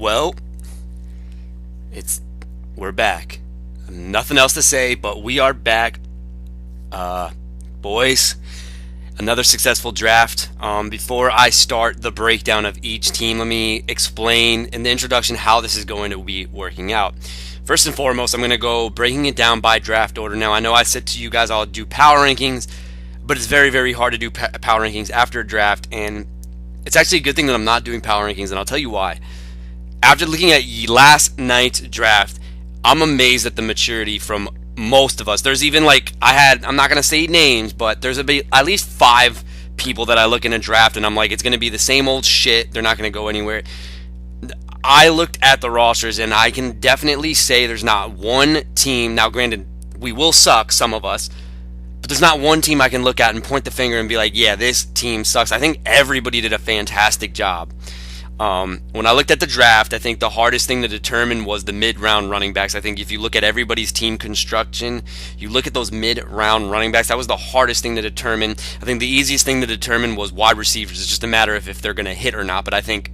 Well, it's we're back. Nothing else to say, but we are back, boys. Another successful draft. Before I start the breakdown of each team, let me explain in the introduction how this is going to be working out. First and foremost, I'm going to go breaking it down by draft order. Now, I know I said to you guys I'll do power rankings, but it's very, very hard to do power rankings after a draft, and it's actually a good thing that I'm not doing power rankings, and I'll tell you why. After looking at last night's draft, I'm amazed at the maturity from most of us. There's even I'm not going to say names, but there's at least 5 people that I look in a draft and I'm like, it's going to be the same old shit. They're not going to go anywhere. I looked at the rosters and I can definitely say there's not one team. Now, granted, we will suck, some of us, but there's not one team I can look at and point the finger and be like, yeah, this team sucks. I think everybody did a fantastic job. When I looked at the draft, I think the hardest thing to determine was the mid-round running backs. I think if you look at everybody's team construction, you look at those mid-round running backs, that was the hardest thing to determine. I think the easiest thing to determine was wide receivers. It's just a matter of if they're going to hit or not, but I think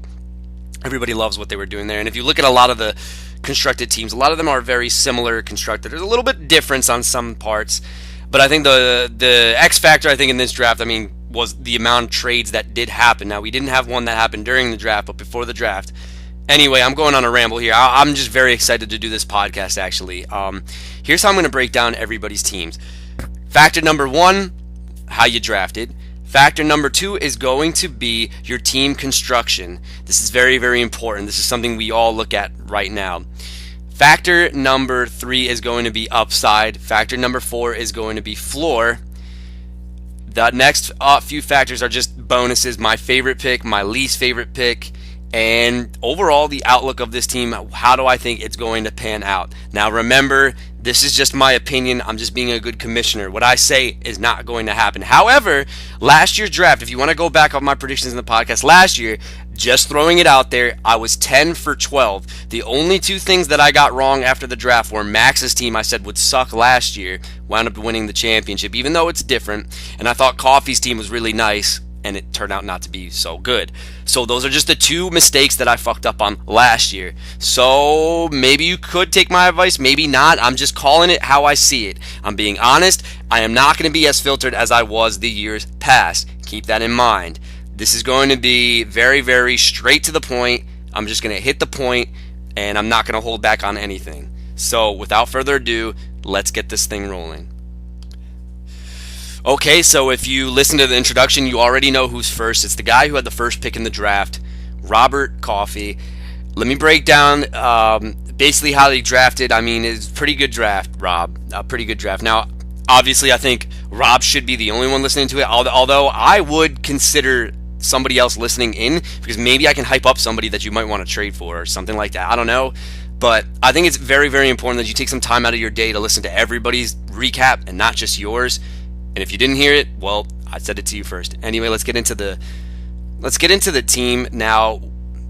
everybody loves what they were doing there. And if you look at a lot of the constructed teams, a lot of them are very similar constructed. There's a little bit difference on some parts, but I think the X factor, I think, in this draft, was the amount of trades that did happen. Now, we didn't have one that happened during the draft, but before the draft. Anyway, I'm going on a ramble here. I'm just very excited to do this podcast, actually. Here's how I'm going to break down everybody's teams. Factor number 1, how you drafted. Factor number 2 is going to be your team construction. This is very, very important. This is something we all look at right now. Factor number 3 is going to be upside. Factor number 4 is going to be floor. The next few factors are just bonuses. My favorite pick, my least favorite pick, and overall the outlook of this team. How do I think it's going to pan out? Now, remember, this is just my opinion. I'm just being a good commissioner. What I say is not going to happen. However, last year's draft, if you want to go back on my predictions in the podcast last year, just throwing it out there, I was 10 for 12. The only 2 things that I got wrong after the draft were Max's team I said would suck last year, wound up winning the championship, even though it's different. And I thought Coffey's team was really nice, and it turned out not to be so good. So those are just the 2 mistakes that I fucked up on last year. So maybe you could take my advice, maybe not. I'm just calling it how I see it. I'm being honest. I am not going to be as filtered as I was the years past. Keep that in mind. This is going to be very, very straight to the point. I'm just going to hit the point, and I'm not going to hold back on anything. So without further ado, let's get this thing rolling. Okay, so if you listen to the introduction, you already know who's first. It's the guy who had the first pick in the draft, Robert Coffey. Let me break down basically how they drafted. It's a pretty good draft, Rob. A pretty good draft. Now, obviously, I think Rob should be the only one listening to it, although I would consider somebody else listening in, because maybe I can hype up somebody that you might want to trade for or something like that. I don't know. But I think it's very, very important that you take some time out of your day to listen to everybody's recap and not just yours. And if you didn't hear it, well, I said it to you first. Anyway, let's get into the team now.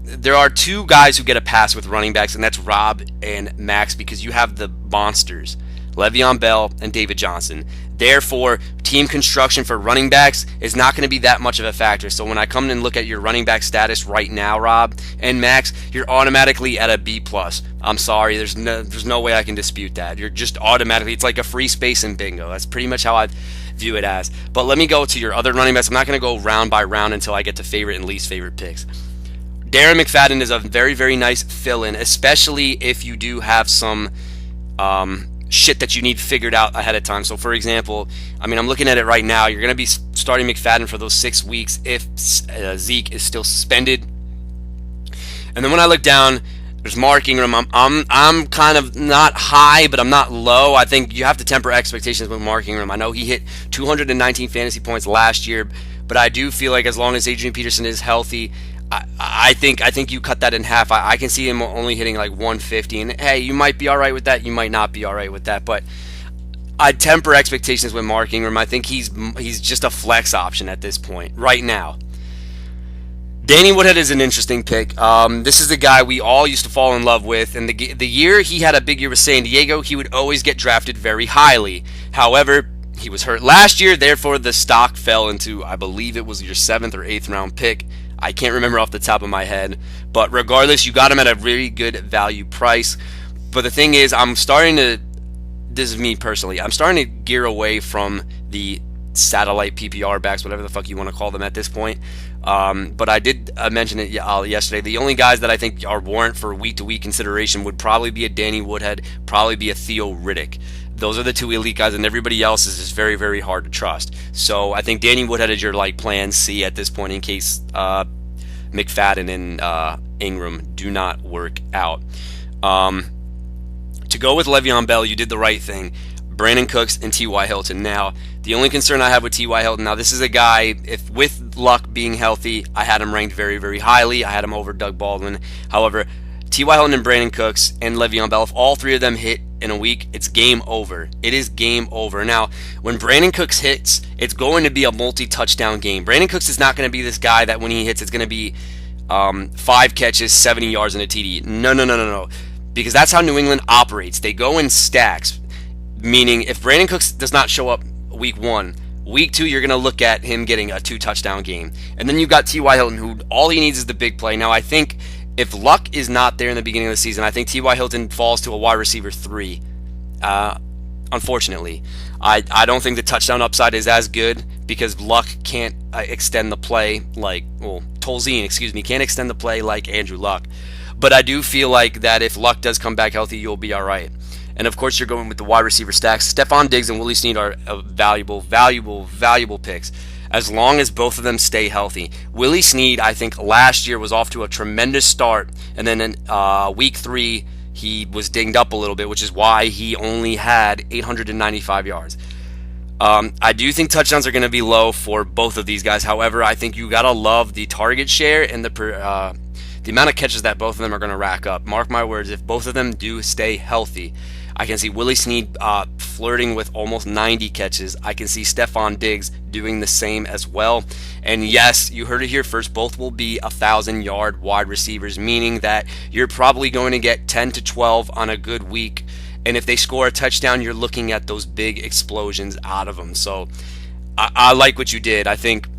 There are 2 guys who get a pass with running backs, and that's Rob and Max, because you have the monsters, Le'Veon Bell and David Johnson. Therefore, team construction for running backs is not going to be that much of a factor. So when I come and look at your running back status right now, Rob and Max, you're automatically at a B+. I'm sorry, there's no way I can dispute that. You're just automatically, it's like a free space in bingo. That's pretty much how I view it as. But let me go to your other running backs. I'm not going to go round by round until I get to favorite and least favorite picks. Darren McFadden is a very, very nice fill-in, especially if you do have some shit that you need figured out ahead of time. So, for example, I'm looking at it right now. You're going to be starting McFadden for those 6 weeks if Zeke is still suspended. And then when I look down, there's Mark Ingram. I'm kind of not high, but I'm not low. I think you have to temper expectations with Mark Ingram. I know he hit 219 fantasy points last year, but I do feel like as long as Adrian Peterson is healthy, I think you cut that in half. I can see him only hitting like 150, and hey, you might be all right with that. You might not be all right with that, but I'd temper expectations with Mark Ingram. I think he's just a flex option at this point right now. Danny Woodhead is an interesting pick. This is the guy we all used to fall in love with, and the year he had a big year with San Diego, he would always get drafted very highly. However, he was hurt last year, therefore the stock fell into, I believe it was your 7th or 8th round pick. I can't remember off the top of my head. But regardless, you got him at a really good value price. But the thing is, this is me personally, I'm starting to gear away from the satellite PPR backs, whatever the fuck you want to call them at this point. But I did mention it yesterday. The only guys that I think are warrant for week-to-week consideration would probably be a Danny Woodhead, probably be a Theo Riddick. Those are the two elite guys, and everybody else is just very, very hard to trust. So I think Danny Woodhead is your plan C at this point in case McFadden and Ingram do not work out. To go with Le'Veon Bell, you did the right thing. Brandon Cooks and T.Y. Hilton. Now, the only concern I have with T.Y. Hilton, now this is a guy, if with Luck being healthy, I had him ranked very, very highly. I had him over Doug Baldwin. However, T.Y. Hilton and Brandon Cooks and Le'Veon Bell, if all three of them hit in a week, it's game over. It is game over. Now, when Brandon Cooks hits, it's going to be a multi-touchdown game. Brandon Cooks is not going to be this guy that when he hits, it's going to be 5 catches, 70 yards, and a TD. No. Because that's how New England operates. They go in stacks. Meaning, if Brandon Cooks does not show up week 1, week 2, you're going to look at him getting a 2-touchdown game. And then you've got T.Y. Hilton, who all he needs is the big play. Now, I think if Luck is not there in the beginning of the season, I think T.Y. Hilton falls to a wide receiver 3. Unfortunately. I don't think the touchdown upside is as good because Luck can't extend the play Tolzien, can't extend the play like Andrew Luck. But I do feel like that if Luck does come back healthy, you'll be all right. And of course, you're going with the wide receiver stacks. Stephon Diggs and Willie Snead are valuable picks as long as both of them stay healthy. Willie Snead, I think last year was off to a tremendous start, and then in week 3 he was dinged up a little bit, which is why he only had 895 yards. I do think touchdowns are going to be low for both of these guys. However, I think you gotta love the target share and the amount of catches that both of them are going to rack up. Mark my words, if both of them do stay healthy, I can see Willie Snead flirting with almost 90 catches. I can see Stephon Diggs doing the same as well. And yes, you heard it here first, both will be 1,000-yard wide receivers, meaning that you're probably going to get 10 to 12 on a good week. And if they score a touchdown, you're looking at those big explosions out of them. So I like what you did. I think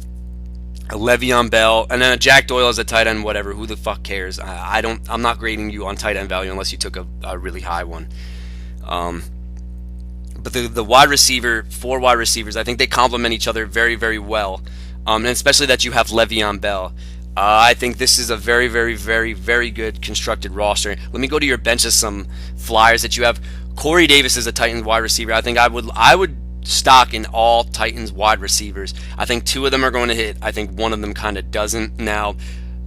Le'Veon Bell, and then Jack Doyle as a tight end, whatever. Who the fuck cares? I'm not grading you on tight end value unless you took a really high one. But the wide receiver, 4 wide receivers, I think they complement each other very, very well. And especially that you have Le'Veon Bell. I think this is a very, very, very, very good constructed roster. Let me go to your bench of some flyers that you have. Corey Davis is a Titans wide receiver. I think I would stock in all Titans wide receivers. I think 2 of them are going to hit. I think 1 of them kind of doesn't. Now,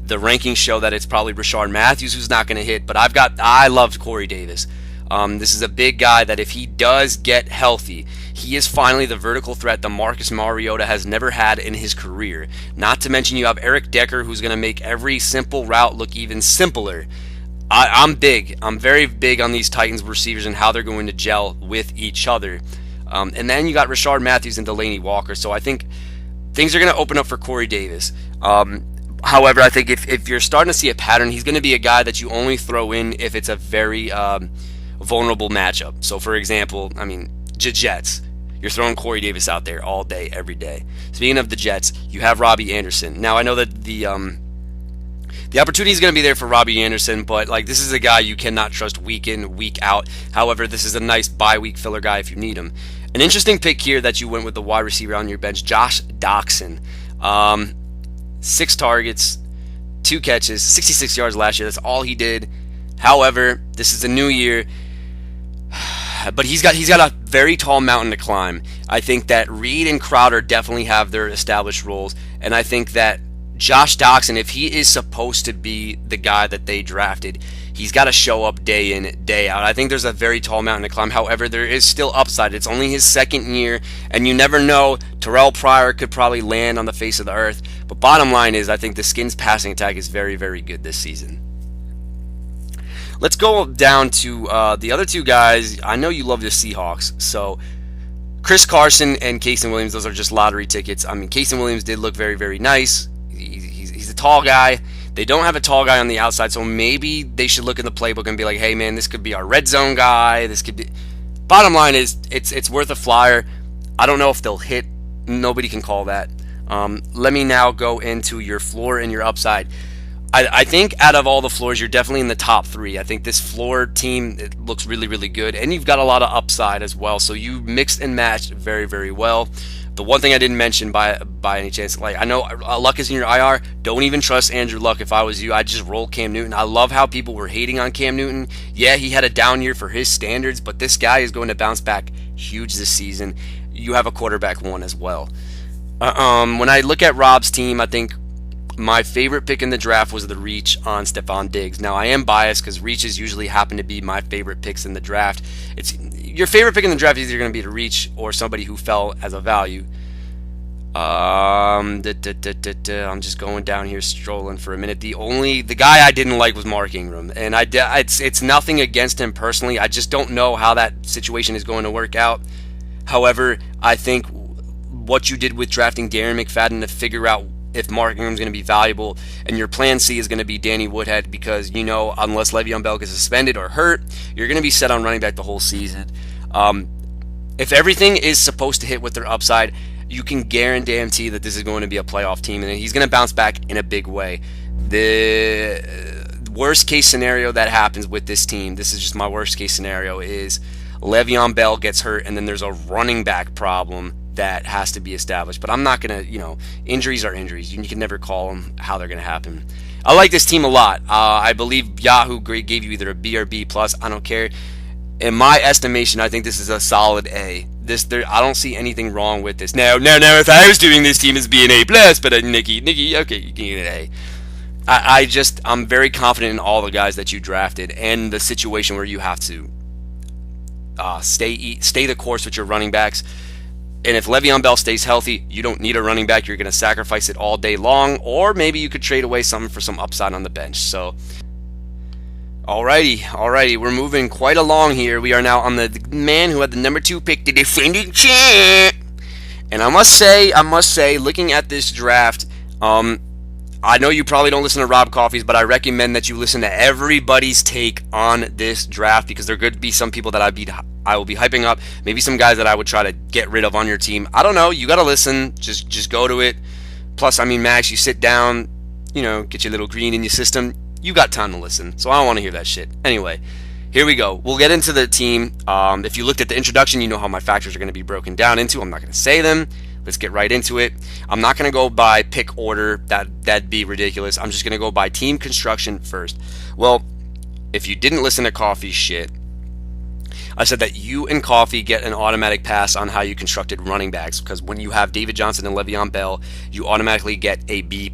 the rankings show that it's probably Rashard Matthews who's not going to hit, but I love Corey Davis. This is a big guy that if he does get healthy, he is finally the vertical threat that Marcus Mariota has never had in his career. Not to mention you have Eric Decker, who's going to make every simple route look even simpler. I'm very big on these Titans receivers and how they're going to gel with each other. And then you got Rashard Matthews and Delaney Walker. So I think things are going to open up for Corey Davis. However, I think if you're starting to see a pattern, he's going to be a guy that you only throw in if it's a very vulnerable matchup. So, for example, Jets. You're throwing Corey Davis out there all day, every day. Speaking of the Jets, you have Robbie Anderson. Now, I know that the opportunity is going to be there for Robbie Anderson, but this is a guy you cannot trust week in, week out. However, this is a nice bye-week filler guy if you need him. An interesting pick here that you went with the wide receiver on your bench, Josh Doxson. 6 targets, 2 catches, 66 yards last year. That's all he did. However, this is a new year. But he's got a very tall mountain to climb. I think that Reed and Crowder definitely have their established roles, and I think that Josh Doxson, if he is supposed to be the guy that they drafted, he's got to show up day in, day out. I think there's a very tall mountain to climb. However, there is still upside. It's only his 2nd year, and you never know. Terrell Pryor could probably land on the face of the earth. But bottom line is, I think the Skins' passing attack is very, very good this season. Let's go down to the other 2 guys. I know you love the Seahawks. So Chris Carson and Casey Williams, those are just lottery tickets. Casey Williams did look very, very nice. He's a tall guy. They don't have a tall guy on the outside, so maybe they should look in the playbook and be like, hey, man, this could be our red zone guy. This could be... Bottom line is, it's worth a flyer. I don't know if they'll hit. Nobody can call that. Let me now go into your floor and your upside. I think out of all the floors, you're definitely in the top three. I think this floor team, it looks really, really good, and you've got a lot of upside as well. So you mixed and matched very, very well. The one thing I didn't mention by any chance, like I know Luck is in your IR. Don't even trust Andrew Luck. If I was you, I'd just roll Cam Newton. I love how people were hating on Cam Newton. Yeah, he had a down year for his standards, but this guy is going to bounce back huge this season. You have a quarterback one as well. When I look at Rob's team, I think my favorite pick in the draft was the reach on Stephon Diggs. Now, I am biased because reaches usually happen to be my favorite picks in the draft. It's your favorite pick in the draft is either going to be the reach or somebody who fell as a value. I'm just going down here strolling for a minute. The guy I didn't like was Mark Ingram, and it's nothing against him personally. I just don't know how that situation is going to work out. However, I think what you did with drafting Darren McFadden to figure out if Mark Ingram's going to be valuable, and your plan C is going to be Danny Woodhead, because unless Le'Veon Bell gets suspended or hurt, you're going to be set on running back the whole season. If everything is supposed to hit with their upside, you can guarantee that this is going to be a playoff team, and he's going to bounce back in a big way. The worst case scenario that happens with this team, this is just my worst case scenario, is Le'Veon Bell gets hurt, and then there's a running back problem that has to be established. But I'm not going to, injuries are injuries. You can never call them how they're going to happen. I like this team a lot. I believe Yahoo gave you either a B or B+. I don't care. In my estimation, I think this is a solid A. I don't see anything wrong with this. Now, if I was doing this team as being A+, but Nikki, okay, you can get an A. I'm very confident in all the guys that you drafted and the situation where you have to stay the course with your running backs. And if Le'Veon Bell stays healthy, you don't need a running back. You're going to sacrifice it all day long, or maybe you could trade away something for some upside on the bench. So, alrighty, we're moving quite along here. We are now on the man who had the number 2 pick, the defending champ. And I must say, looking at this draft, I know you probably don't listen to Rob Coffey's, but I recommend that you listen to everybody's take on this draft, because there could be some people that I will be hyping up, maybe some guys that I would try to get rid of on your team. I don't know. You got to listen. Just go to it. Plus, Max, you sit down, get your little green in your system. You got time to listen, so I don't want to hear that shit. Anyway, here we go. We'll get into the team. If you looked at the introduction, you know how my factors are going to be broken down into. I'm not going to say them. Let's get right into it. I'm not going to go by pick order. That'd be ridiculous. I'm just going to go by team construction first. Well, if you didn't listen to Coffey's shit, I said that you and Coffey get an automatic pass on how you constructed running backs, because when you have David Johnson and Le'Veon Bell, you automatically get a B+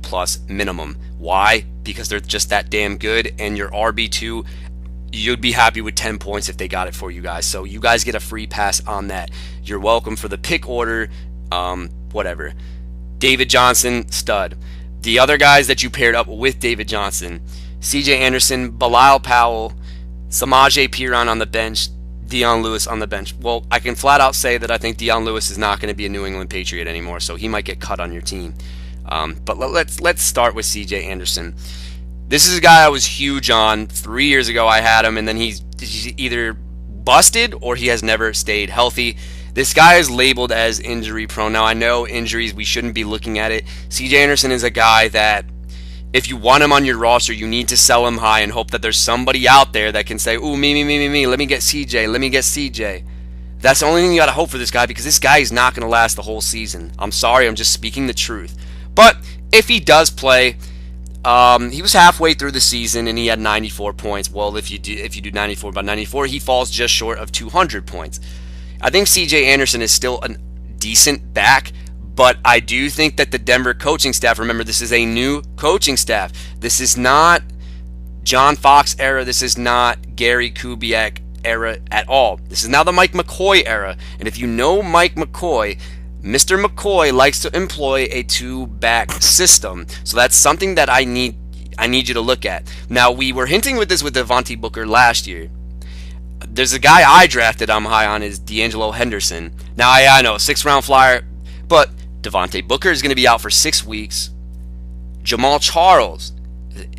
minimum. Why? Because they're just that damn good, and your RB2, you'd be happy with 10 points if they got it for you guys. So you guys get a free pass on that. You're welcome for the pick order, whatever. David Johnson, stud. The other guys that you paired up with David Johnson, CJ Anderson, Bilal Powell, Samaje Perine on the bench, Dion Lewis on the bench. Well, I can flat out say that I think Dion Lewis is not going to be a New England Patriot anymore, so he might get cut on your team. But let's start with CJ Anderson. This is a guy I was huge on. 3 years ago I had him, and then he's either busted or he has never stayed healthy. This guy is labeled as injury prone. Now, I know injuries, we shouldn't be looking at it. CJ Anderson is a guy that if you want him on your roster, you need to sell him high and hope that there's somebody out there that can say, ooh, me, let me get CJ. That's the only thing you got to hope for this guy, because this guy is not going to last the whole season. I'm sorry, I'm just speaking the truth. But if he does play, he was halfway through the season and he had 94 points. Well, if you do 94 by 94, he falls just short of 200 points. I think CJ Anderson is still a decent back, but I do think that the Denver coaching staff, remember, this is a new coaching staff. This is not John Fox era. This is not Gary Kubiak era at all. This is now the Mike McCoy era. And if you know Mike McCoy, Mr. McCoy likes to employ a 2-back system. So that's something that I need you to look at. Now, we were hinting with this with Devontae Booker last year. There's a guy I drafted I'm high on is D'Angelo Henderson. Now, I know, 6th-round flyer, but Devontae Booker is going to be out for 6 weeks. Jamal Charles,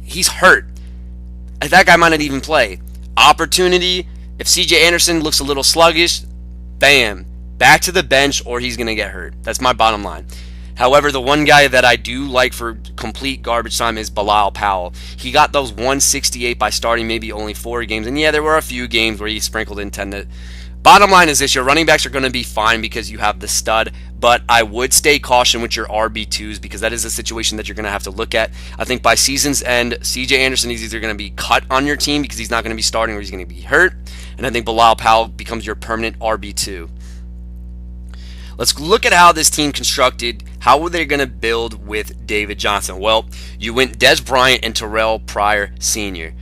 he's hurt. That guy might not even play. Opportunity, if CJ Anderson looks a little sluggish, bam, back to the bench or he's going to get hurt. That's my bottom line. However, the one guy that I do like for complete garbage time is Bilal Powell. He got those 168 by starting maybe only 4 games. And yeah, there were a few games where he sprinkled in 10 to. Bottom line is this: your running backs are going to be fine because you have the stud, but I would stay caution with your RB2s because that is a situation that you're going to have to look at. I think by season's end, CJ Anderson is either going to be cut on your team because he's not going to be starting or he's going to be hurt, and I think Bilal Powell becomes your permanent RB2. Let's look at how this team constructed. How were they going to build with David Johnson? Well, you went Des Bryant and Terrell Pryor Sr.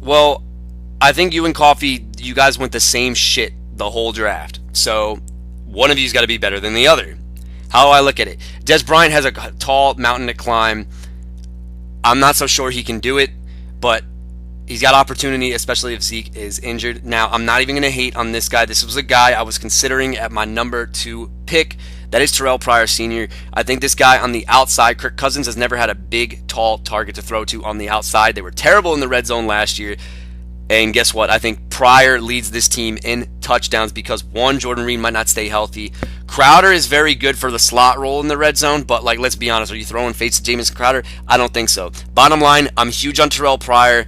Well, I think you and Coffey, you guys went the same shit the whole draft. So one of you's got to be better than the other. How do I look at it? Des Bryant has a tall mountain to climb. I'm not so sure he can do it, but he's got opportunity, especially if Zeke is injured. Now, I'm not even going to hate on this guy. This was a guy I was considering at my number 2 pick. That is Terrell Pryor Sr. I think this guy on the outside, Kirk Cousins has never had a big, tall target to throw to on the outside. They were terrible in the red zone last year. And guess what? I think Pryor leads this team in touchdowns because, one, Jordan Reed might not stay healthy. Crowder is very good for the slot role in the red zone, but, like, let's be honest. Are you throwing face to Jamison Crowder? I don't think so. Bottom line, I'm huge on Terrell Pryor.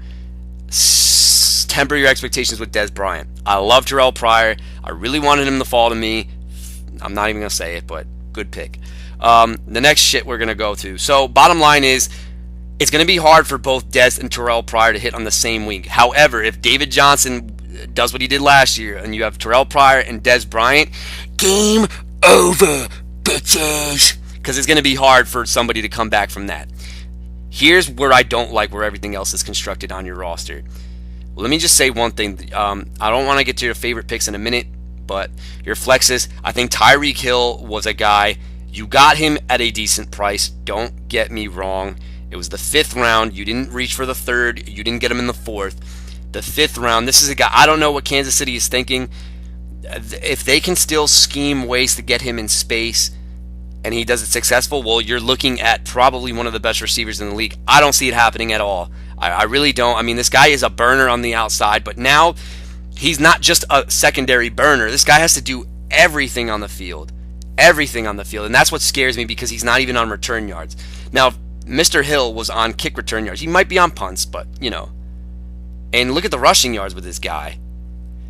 Temper your expectations with Des Bryant. I love Terrell Pryor. I really wanted him to fall to me. I'm not even going to say it, but good pick. The next shit we're going to go to. So, bottom line is, it's going to be hard for both Des and Terrell Pryor to hit on the same week. However, if David Johnson does what he did last year and you have Terrell Pryor and Des Bryant, game over, bitches. Because it's going to be hard for somebody to come back from that. Here's where I don't like where everything else is constructed on your roster. Let me just say one thing. I don't want to get to your favorite picks in a minute, but your flexes, I think Tyreek Hill was a guy. You got him at a decent price. Don't get me wrong. It was the 5th round. You didn't reach for the 3rd. You didn't get him in the 4th. The 5th round, this is a guy, I don't know what Kansas City is thinking. If they can still scheme ways to get him in space and he does it successful, well, you're looking at probably one of the best receivers in the league. I don't see it happening at all. I really don't. I mean, this guy is a burner on the outside, but now he's not just a secondary burner. This guy has to do everything on the field. Everything on the field. And that's what scares me because he's not even on return yards. Now, Mr. Hill was on kick return yards. He might be on punts, but, you know. And look at the rushing yards with this guy.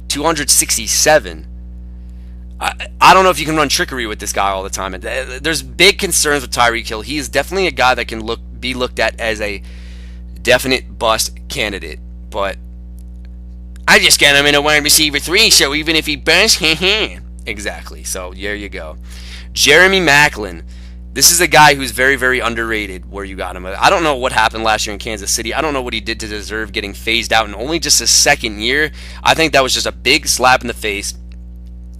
267. I don't know if you can run trickery with this guy all the time. There's big concerns with Tyreek Hill. He is definitely a guy that can be looked at as a definite bust candidate. But I just got him in a wide receiver 3, so even if he busts, exactly. So there you go. Jeremy Maclin. This is a guy who's very, very underrated where you got him. I don't know what happened last year in Kansas City. I don't know what he did to deserve getting phased out in only just his 2nd year. I think that was just a big slap in the face.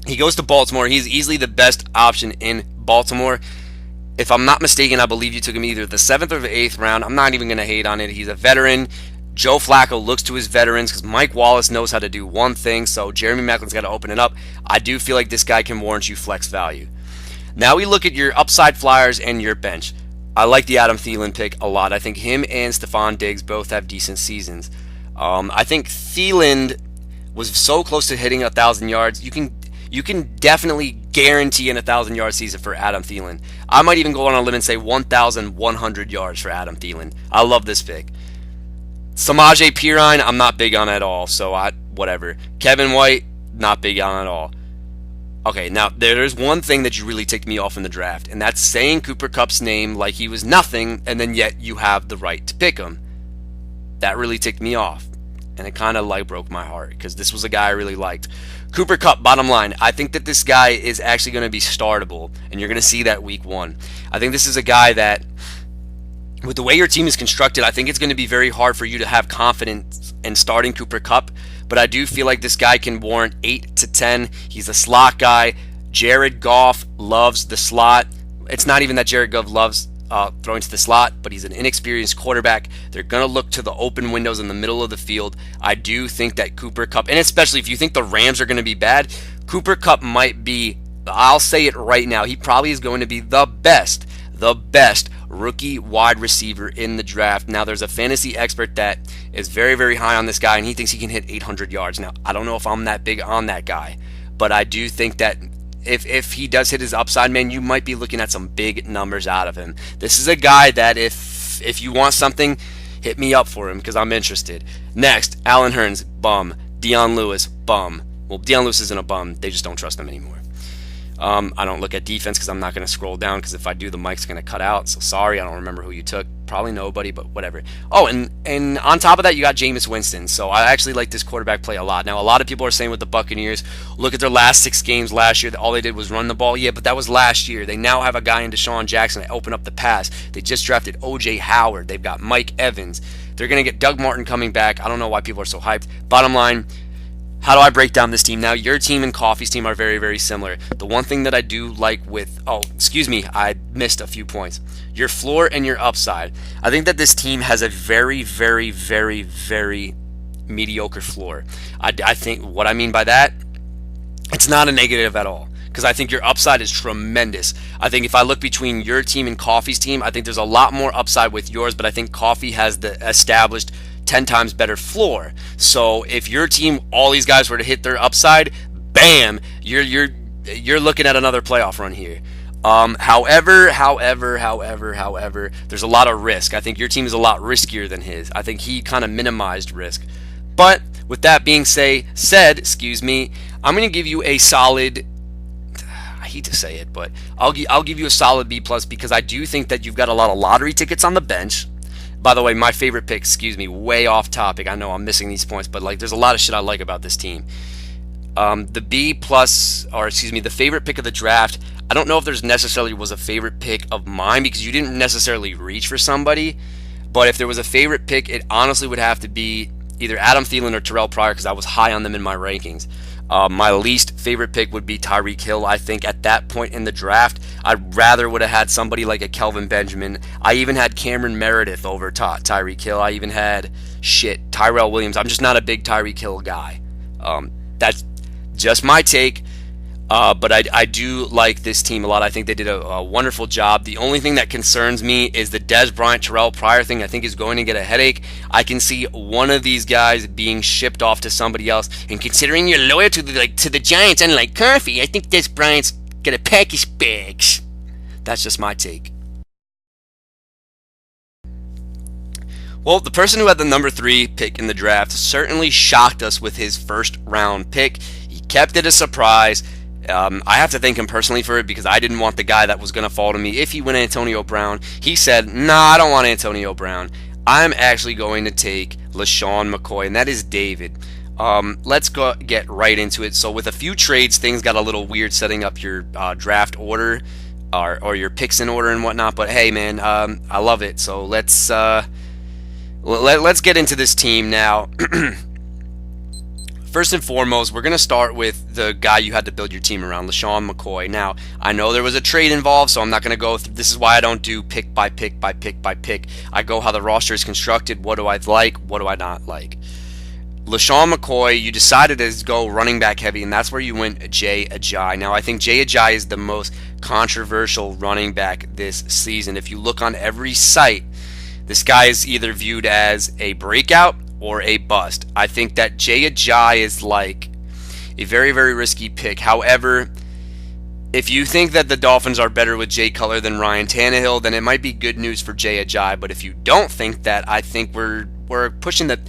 He goes to Baltimore. He's easily the best option in Baltimore. If I'm not mistaken, I believe you took him either the 7th or the 8th round. I'm not even going to hate on it. He's a veteran. Joe Flacco looks to his veterans because Mike Wallace knows how to do one thing, so Jeremy Maclin's got to open it up. I do feel like this guy can warrant you flex value. Now we look at your upside flyers and your bench. I like the Adam Thielen pick a lot. I think him and Stephon Diggs both have decent seasons. I think Thielen was so close to hitting 1,000 yards. You can definitely guarantee an 1,000-yard season for Adam Thielen. I might even go on a limb and say 1,100 yards for Adam Thielen. I love this pick. Samaje Perine, I'm not big on at all, so whatever. Kevin White, not big on at all. Okay, now there's one thing that you really ticked me off in the draft, and that's saying Cooper Kupp's name like he was nothing, and then yet you have the right to pick him. That really ticked me off, and it kind of like broke my heart because this was a guy I really liked. Cooper Kupp, bottom line, I think that this guy is actually going to be startable, and you're going to see that week 1. I think this is a guy that, with the way your team is constructed, I think it's going to be very hard for you to have confidence in starting Cooper Kupp. But I do feel like this guy can warrant 8 to 10. He's a slot guy. Jared Goff loves the slot. It's not even that Jared Goff loves throwing to the slot, but he's an inexperienced quarterback. They're going to look to the open windows in the middle of the field. I do think that Cooper Kupp, and especially if you think the Rams are going to be bad, Cooper Kupp might be, I'll say it right now, he probably is going to be the best rookie wide receiver in the draft. Now, there's a fantasy expert that is very, very high on this guy, and he thinks he can hit 800 yards. Now, I don't know if I'm that big on that guy, but I do think that if he does hit his upside, man, you might be looking at some big numbers out of him. This is a guy that if you want something, hit me up for him because I'm interested. Next, Alan Hearns, bum. Dion Lewis, bum. Well, Dion Lewis isn't a bum. They just don't trust him anymore. I don't look at defense because I'm not going to scroll down because if I do, the mic's going to cut out. So sorry, I don't remember who you took. Probably nobody, but whatever. Oh, and on top of that, you got Jameis Winston. So I actually like this quarterback play a lot. Now, a lot of people are saying with the Buccaneers, look at their last 6 games last year. All they did was run the ball. Yeah, but that was last year. They now have a guy in Deshaun Jackson to open up the pass. They just drafted O.J. Howard. They've got Mike Evans. They're going to get Doug Martin coming back. I don't know why people are so hyped. Bottom line, how do I break down this team? Now, your team and Coffey's team are very, very similar. The one thing that I do like with... Oh, excuse me. I missed a few points. Your floor and your upside. I think that this team has a very, very, very, very mediocre floor. I think what I mean by that, it's not a negative at all. Because I think your upside is tremendous. I think if I look between your team and Coffey's team, I think there's a lot more upside with yours, but I think Coffey has the established 10 times better floor. So if your team, all these guys were to hit their upside, bam, you're looking at another playoff run here. However, there's a lot of risk. I think your team is a lot riskier than his. I think he kind of minimized risk. But with that being said, I'm going to give you a solid. I hate to say it, but I'll give you a solid B plus because I do think that you've got a lot of lottery tickets on the bench. By the way, my favorite pick, way off topic. I know I'm missing these points, but there's a lot of shit I like about this team. The B plus, or the favorite pick of the draft. I don't know if there's necessarily was a favorite pick of mine because you didn't necessarily reach for somebody. But if there was a favorite pick, it honestly would have to be either Adam Thielen or Terrell Pryor because I was high on them in my rankings. My least favorite pick would be Tyreek Hill. I think at that point in the draft, I'd rather would have had somebody like a Kelvin Benjamin. I even had Cameron Meredith over Tyreek Hill. I even had Tyrell Williams. I'm just not a big Tyreek Hill guy. That's just my take. But I do like this team a lot. I think they did a wonderful job. The only thing that concerns me is the Dez Bryant, Terrell Pryor thing. I think is going to get a headache. I can see one of these guys being shipped off to somebody else. And considering you're loyal to the Giants, unlike Coffey, I think Dez Bryant's gonna pack his bags. That's just my take. Well, the person who had the number 3 pick in the draft certainly shocked us with his first round pick. He kept it a surprise. I have to thank him personally for it because I didn't want the guy that was going to fall to me if he went Antonio Brown. He said, nah, I don't want Antonio Brown. I'm actually going to take LaShawn McCoy, and that is David. Let's get right into it. So with a few trades, things got a little weird setting up your draft order or your picks in order and whatnot. But hey, man, I love it. So let's get into this team now. First and foremost, we're going to start with the guy you had to build your team around, LaShawn McCoy. Now, I know there was a trade involved, so I'm not going to go through. This is why I don't do pick by pick by pick by pick. I go how the roster is constructed. What do I like? What do I not like? LaShawn McCoy, you decided to go running back heavy, and that's where you went Jay Ajayi. Now, I think Jay Ajayi is the most controversial running back this season. If you look on every site, this guy is either viewed as a breakout or a bust. I think that Jay Ajayi is like a very, very risky pick. However, if you think that the Dolphins are better with Jay Cutler than Ryan Tannehill, then it might be good news for Jay Ajayi. But if you don't think that, I think we're pushing the...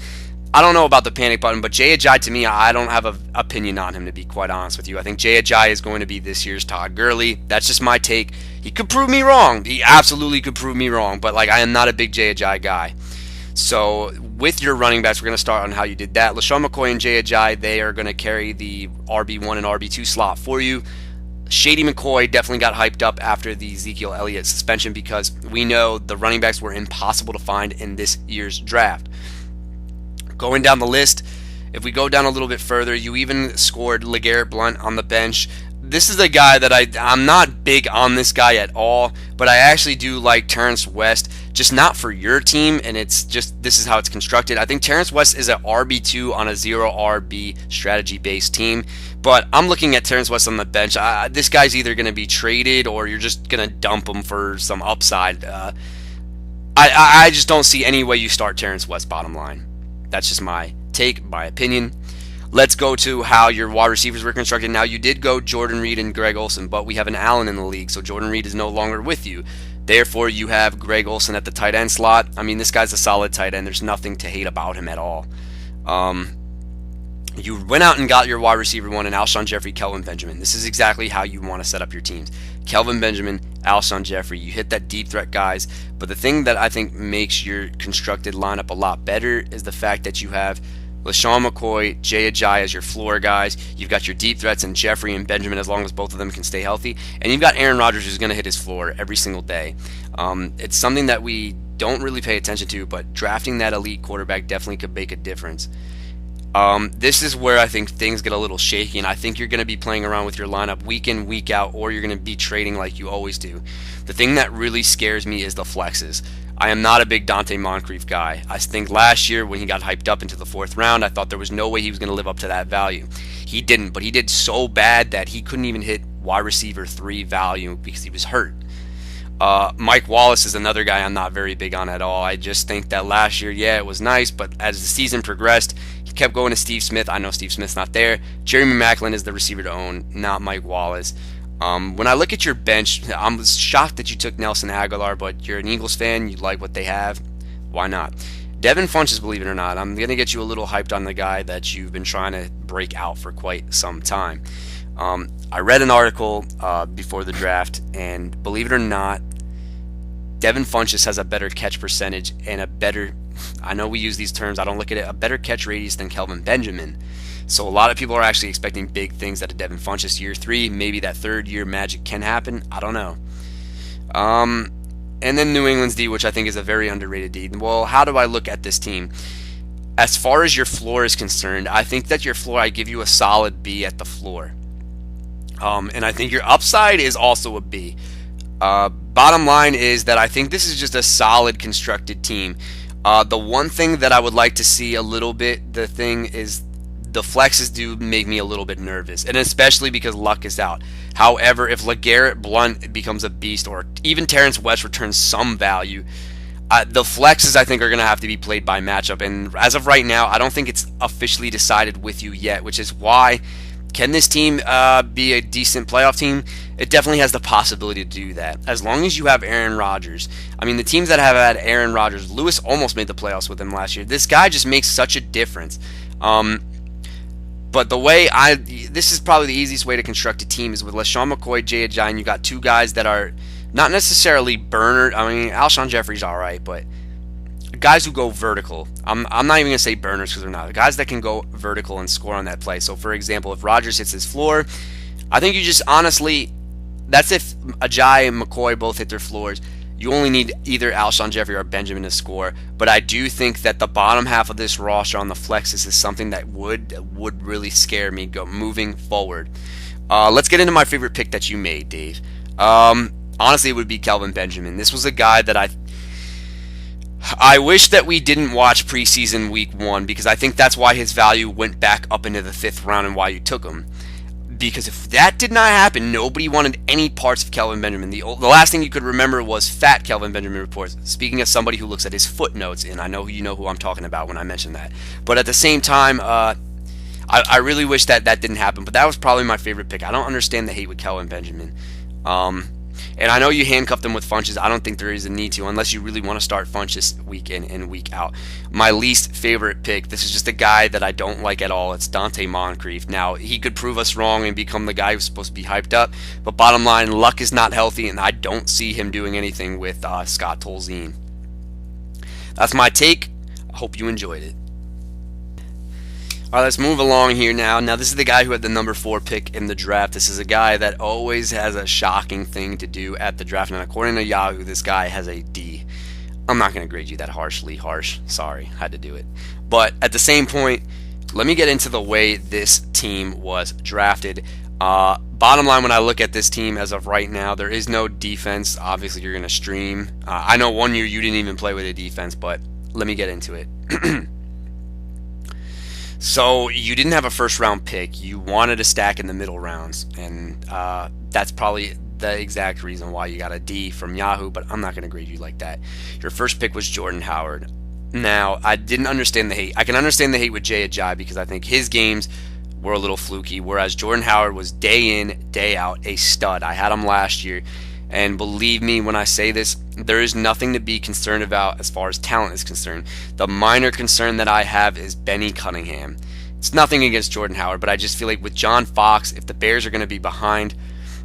I don't know about the panic button, but Jay Ajayi, to me, I don't have an opinion on him, to be quite honest with you. I think Jay Ajayi is going to be this year's Todd Gurley. That's just my take. He could prove me wrong. He absolutely could prove me wrong. But I am not a big Jay Ajayi guy. So with your running backs, we're going to start on how you did that. LaShawn McCoy and Jay Ajayi, they are going to carry the RB1 and RB2 slot for you. Shady McCoy definitely got hyped up after the Ezekiel Elliott suspension because we know the running backs were impossible to find in this year's draft. Going down the list, if we go down a little bit further, you even scored LeGarrette Blount on the bench. This is a guy that I'm not big on this guy at all, but I actually do like Terrence West, just not for your team, and it's just this is how it's constructed. I think Terrence West is an RB2 on a 0 RB strategy-based team, but I'm looking at Terrence West on the bench. This guy's either going to be traded or you're just going to dump him for some upside. I just don't see any way you start Terrence West, bottom line. That's just my take, my opinion. Let's go to how your wide receivers were constructed. Now, you did go Jordan Reed and Greg Olsen, but we have an Allen in the league, so Jordan Reed is no longer with you. Therefore, you have Greg Olsen at the tight end slot. I mean, this guy's a solid tight end. There's nothing to hate about him at all. You went out and got your wide receiver one in Alshon Jeffrey, Kelvin Benjamin. This is exactly how you want to set up your teams. Kelvin Benjamin, Alshon Jeffrey. You hit that deep threat guys. But the thing that I think makes your constructed lineup a lot better is the fact that you have LaShawn McCoy, Jay Ajayi as your floor guys. You've got your deep threats in Jeffrey and Benjamin as long as both of them can stay healthy. And you've got Aaron Rodgers who's going to hit his floor every single day. It's something that we don't really pay attention to, but drafting that elite quarterback definitely could make a difference. This is where I think things get a little shaky, and I think you're going to be playing around with your lineup week in, week out, or you're going to be trading like you always do. The thing that really scares me is the flexes. I am not a big Dante Moncrief guy. I think last year when he got hyped up into the 4th round, I thought there was no way he was going to live up to that value. He didn't, but he did so bad that he couldn't even hit wide receiver 3 value because he was hurt. Mike Wallace is another guy I'm not very big on at all. I just think that last year, yeah, it was nice, but as the season progressed, he kept going to Steve Smith. I know Steve Smith's not there. Jeremy Maclin is the receiver to own, not Mike Wallace. When I look at your bench, I'm shocked that you took Nelson Aguilar, but you're an Eagles fan. You like what they have. Why not? Devin Funchess, believe it or not, I'm going to get you a little hyped on the guy that you've been trying to break out for quite some time. I read an article before the draft, and believe it or not, Devin Funchess has a better catch percentage and a better, I know we use these terms, I don't look at it, a better catch radius than Kelvin Benjamin. So a lot of people are actually expecting big things out of Devin Funchess year 3. Maybe that 3rd year magic can happen. I don't know. And then New England's D, which I think is a very underrated D. Well, how do I look at this team? As far as your floor is concerned, I think that your floor, I give you a solid B at the floor. And I think your upside is also a B. Bottom line is that I think this is just a solid constructed team. The one thing that I would like to see a little bit, the thing is the flexes do make me a little bit nervous, and especially because Luck is out. However, if LeGarrette Blount becomes a beast, or even Terrence West returns some value, the flexes I think are going to have to be played by matchup. And as of right now, I don't think it's officially decided with you yet, which is why, can this team be a decent playoff team? It definitely has the possibility to do that, as long as you have Aaron Rodgers. I mean, the teams that have had Aaron Rodgers, Lewis almost made the playoffs with him last year. This guy just makes such a difference. But the way this is probably the easiest way to construct a team is with LaShawn McCoy, Jay Ajayi, and you got 2 guys that are not necessarily burner. I mean, Alshon Jeffrey's all right, but guys who go vertical. I'm not even going to say burners because they're not. Guys that can go vertical and score on that play. So, for example, if Rodgers hits his floor, I think you just honestly, that's if Ajayi and McCoy both hit their floors. You only need either Alshon Jeffrey or Benjamin to score. But I do think that the bottom half of this roster on the flexes is something that would really scare me moving forward. Let's get into my favorite pick that you made, Dave. Honestly, it would be Kelvin Benjamin. This was a guy that I wish that we didn't watch preseason week 1, because I think that's why his value went back up into the 5th round and why you took him. Because if that did not happen, nobody wanted any parts of Kelvin Benjamin. The last thing you could remember was fat Kelvin Benjamin reports. Speaking of somebody who looks at his footnotes, and I know you know who I'm talking about when I mention that. But at the same time, I really wish that didn't happen. But that was probably my favorite pick. I don't understand the hate with Kelvin Benjamin. And I know you handcuffed him with Funchess. I don't think there is a need to, unless you really want to start Funchess week in and week out. My least favorite pick, this is just a guy that I don't like at all. It's Dante Moncrief. Now, he could prove us wrong and become the guy who's supposed to be hyped up. But bottom line, Luck is not healthy, and I don't see him doing anything with Scott Tolzien. That's my take. I hope you enjoyed it. All right, let's move along here now. Now, this is the guy who had the number 4 pick in the draft. This is a guy that always has a shocking thing to do at the draft. And according to Yahoo, this guy has a D. I'm not going to grade you that harsh. Sorry, had to do it. But at the same point, let me get into the way this team was drafted. Bottom line, when I look at this team as of right now, there is no defense. Obviously, you're going to stream. I know one year you didn't even play with a defense, but let me get into it. So you didn't have a first-round pick. You wanted a stack in the middle rounds, and that's probably the exact reason why you got a D from Yahoo, but I'm not going to grade you like that. Your first pick was Jordan Howard. Now, I didn't understand the hate. I can understand the hate with Jay Ajayi because I think his games were a little fluky, whereas Jordan Howard was day in, day out a stud. I had him last year, and believe me when I say this, there is nothing to be concerned about as far as talent is concerned. The minor concern that I have is Benny Cunningham. It's nothing against Jordan Howard, but I just feel like with John Fox, if the Bears are going to be behind,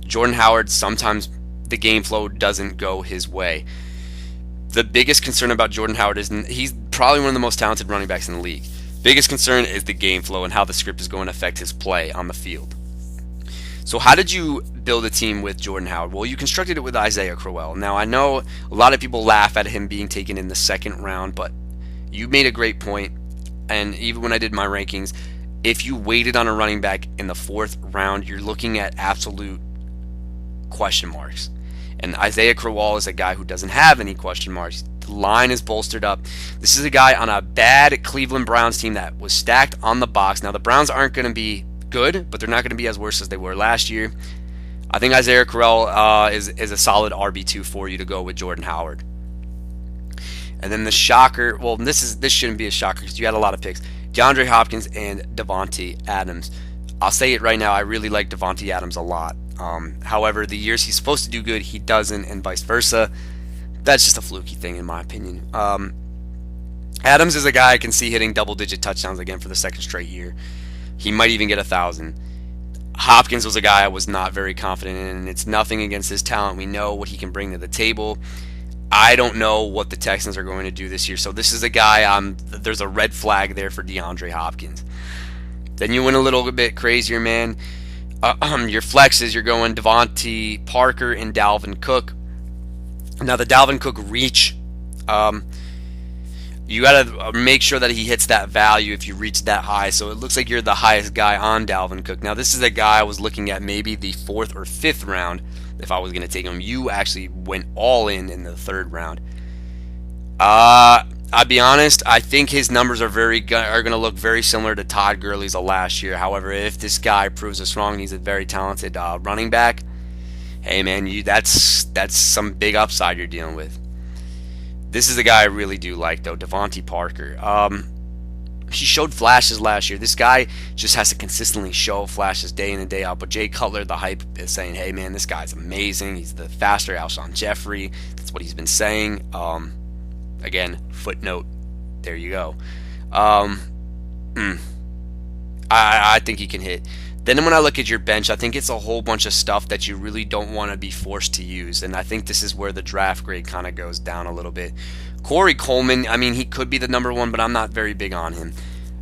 Jordan Howard, sometimes the game flow doesn't go his way. The biggest concern about Jordan Howard is he's probably one of the most talented running backs in the league. Biggest concern is the game flow and how the script is going to affect his play on the field. So how did you build a team with Jordan Howard? Well, you constructed it with Isaiah Crowell. Now, I know a lot of people laugh at him being taken in the second round, but you made a great point. And even when I did my rankings, if you waited on a running back in the fourth round, you're looking at absolute question marks. And Isaiah Crowell is a guy who doesn't have any question marks. The line is bolstered up. This is a guy on a bad Cleveland Browns team that was stacked on the box. Now, the Browns aren't going to be good, but they're not going to be as worse as they were last year. I think Isaiah Crowell is a solid RB2 for you to go with Jordan Howard. And then the shocker, well, this shouldn't be a shocker because you had a lot of picks. DeAndre Hopkins and Davante Adams. I'll say it right now, I really like Davante Adams a lot. However, the years he's supposed to do good, he doesn't, and vice versa. That's just a fluky thing, in my opinion. Adams is a guy I can see hitting double-digit touchdowns again for the second straight year. He might even get 1,000. Hopkins was a guy I was not very confident in, and it's nothing against his talent. We know what he can bring to the table. I don't know what the Texans are going to do this year, so this is a guy, there's a red flag there for DeAndre Hopkins. Then you went a little bit crazier, man. Your flexes, you're going Devontae Parker and Dalvin Cook. Now, the Dalvin Cook reach, you got to make sure that he hits that value if you reach that high. So it looks like you're the highest guy on Dalvin Cook. Now, this is a guy I was looking at maybe the fourth or fifth round if I was going to take him. You actually went all in the third round. I'll be honest, I think his numbers are going to look very similar to Todd Gurley's of last year. However, if this guy proves us wrong, he's a very talented running back. Hey man, that's some big upside you're dealing with. This is a guy I really do like though, Devontae Parker. He showed flashes last year. This guy just has to consistently show flashes day in and day out. But Jay Cutler, the hype, is saying, hey man, this guy's amazing. He's the faster Alshon Jeffrey. That's what he's been saying. Again, footnote. There you go. I think he can hit. Then when I look at your bench, I think it's a whole bunch of stuff that you really don't want to be forced to use. And I think this is where the draft grade kind of goes down a little bit. Corey Coleman, I mean, he could be the number one, but I'm not very big on him.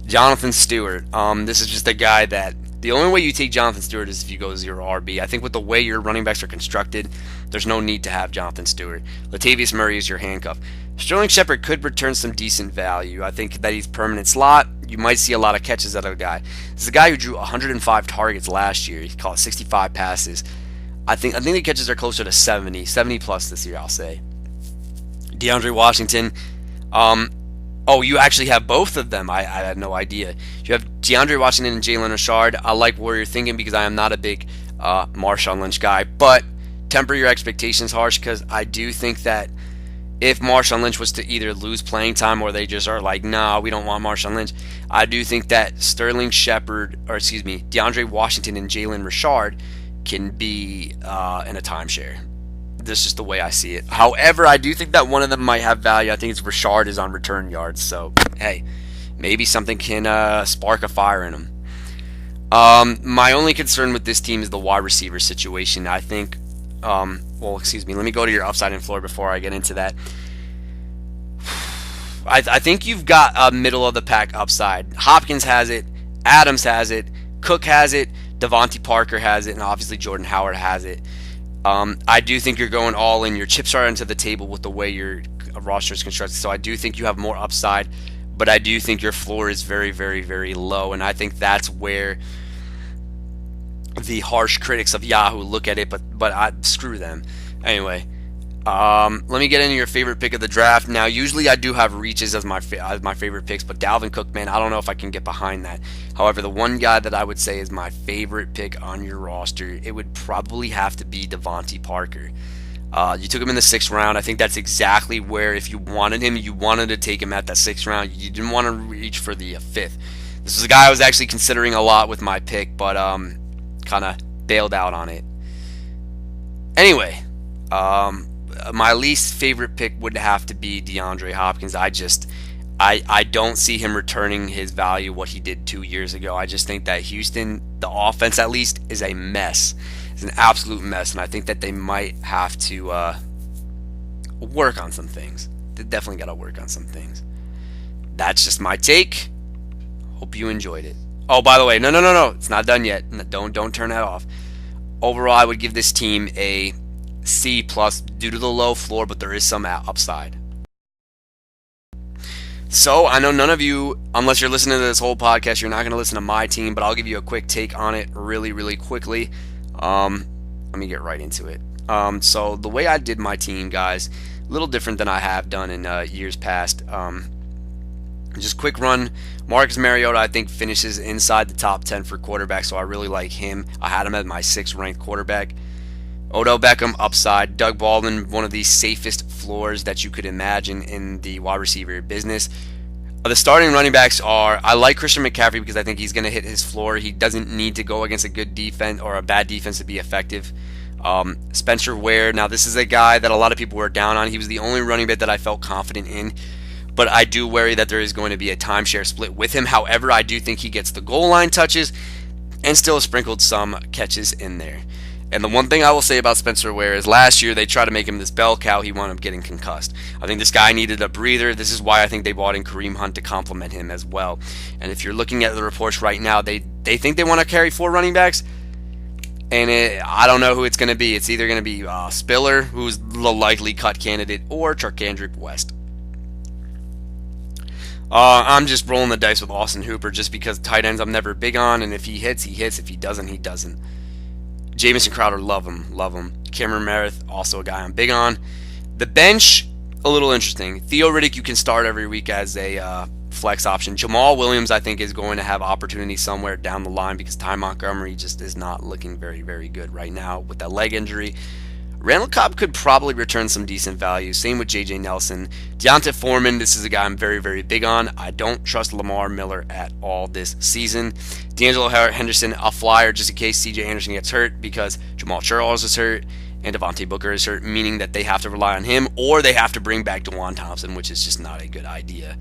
Jonathan Stewart, this is just a guy that the only way you take Jonathan Stewart is if you go 0 RB. I think with the way your running backs are constructed, there's no need to have Jonathan Stewart. Latavius Murray is your handcuff. Sterling Shepard could return some decent value. I think that he's permanent slot. You might see a lot of catches out of a guy. This is a guy who drew 105 targets last year. He caught 65 passes. I think the catches are closer to 70 plus this year, I'll say. DeAndre Washington. Oh, you actually have both of them. I had no idea. You have DeAndre Washington and Jalen Richard. I like where you're thinking because I am not a big Marshawn Lynch guy. But temper your expectations harsh because I do think that if Marshawn Lynch was to either lose playing time or they just are like, nah, we don't want Marshawn Lynch, I do think that Sterling Shepard, DeAndre Washington and Jalen Richard can be in a timeshare. That's just the way I see it. However, I do think that one of them might have value. I think it's Richard is on return yards. So, hey, maybe something can spark a fire in him. My only concern with this team is the wide receiver situation. I think, let me go to your upside and floor before I get into that. I think you've got a middle of the pack upside. Hopkins has it. Adams has it. Cook has it. Devontae Parker has it. And obviously Jordan Howard has it. I do think you're going all in. Your chips are into the table with the way your roster is constructed. So I do think you have more upside. But I do think your floor is very, very, very low. And I think that's where the harsh critics of Yahoo look at it. But screw them. Anyway, let me get into your favorite pick of the draft. Now, usually I do have reaches as my favorite picks. But Dalvin Cook, man, I don't know if I can get behind that. However, the one guy that I would say is my favorite pick on your roster, it would probably have to be Devontae Parker. You took him in the 6th round. I think that's exactly where, if you wanted him, you wanted to take him at that 6th round. You didn't want to reach for the 5th. This This is a guy I was actually considering a lot with my pick, but kind of bailed out on it. Anyway, my least favorite pick would have to be DeAndre Hopkins. I don't see him returning his value what he did 2 years ago. I just think that Houston, the offense at least, is a mess. It's an absolute mess, and I think that they might have to work on some things. They definitely got to work on some things. That's just my take. Hope you enjoyed it. Oh, by the way, no. It's not done yet. Don't turn that off. Overall, I would give this team a C plus due to the low floor, but there is some upside. So I know none of you, unless you're listening to this whole podcast, you're not going to listen to my team, but I'll give you a quick take on it really quickly. Let me get right into it. So the way I did my team, guys, a little different than I have done in years past. Just quick run. Marcus Mariota, I think, finishes inside the top 10 for quarterback, so I really like him. I had him as my 6th ranked quarterback. Odell Beckham, upside. Doug Baldwin, one of the safest floors that you could imagine in the wide receiver business. The starting running backs are, I like Christian McCaffrey because I think he's going to hit his floor. He doesn't need to go against a good defense or a bad defense to be effective. Spencer Ware, now this is a guy that a lot of people were down on. He was the only running back that I felt confident in. But I do worry that there is going to be a timeshare split with him. However, I do think he gets the goal line touches and still sprinkled some catches in there. And the one thing I will say about Spencer Ware is last year they tried to make him this bell cow. He wound up getting concussed. I think this guy needed a breather. This is why I think they brought in Kareem Hunt to complement him as well. And if you're looking at the reports right now, they think they want to carry 4 running backs. And I don't know who it's going to be. It's either going to be Spiller, who's the likely cut candidate, or Charkandrick West. I'm just rolling the dice with Austin Hooper just because tight ends I'm never big on, and if he hits, he hits. If he doesn't, he doesn't. Jamison Crowder, love him. Cameron Meredith, also a guy I'm big on. The bench, a little interesting. Theo Riddick, you can start every week as a flex option. Jamal Williams, I think, is going to have opportunity somewhere down the line because Ty Montgomery just is not looking very good right now with that leg injury. Randall Cobb could probably return some decent value. Same with J.J. Nelson. Deonta Foreman, this is a guy I'm very big on. I don't trust Lamar Miller at all this season. D'Angelo Henderson, a flyer just in case C.J. Anderson gets hurt because Jamal Charles is hurt and Devontae Booker is hurt, meaning that they have to rely on him or they have to bring back DeJuan Thompson, which is just not a good idea.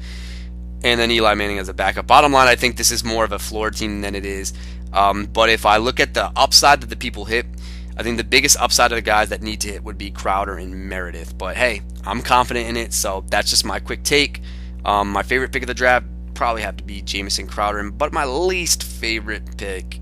And then Eli Manning as a backup. Bottom line, I think this is more of a floor team than it is. But if I look at the upside that the people hit, I think the biggest upside of the guys that need to hit would be Crowder and Meredith. But hey, I'm confident in it, so that's just my quick take. My favorite pick of the draft probably have to be Jamison Crowder, but my least favorite pick,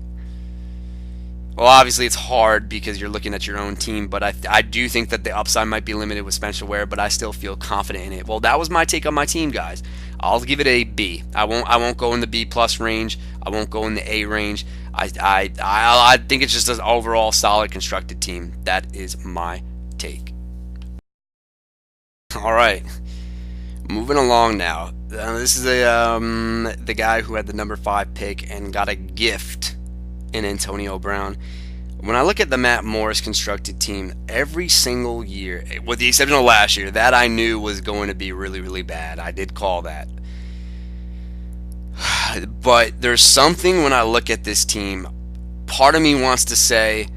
well, obviously it's hard because you're looking at your own team, but I do think that the upside might be limited with Spencer Ware, but I still feel confident in it. Well, that was my take on my team, guys. I'll give it a B. I won't go in the B plus range. I won't go in the A range. I think it's just an overall solid constructed team. That is my take. All right, moving along now. This is the guy who had the number 5 pick and got a gift in Antonio Brown. When I look at the Matt Morris constructed team, every single year, with the exception of last year, that I knew was going to be really bad. I did call that. But there's something when I look at this team, part of me wants to say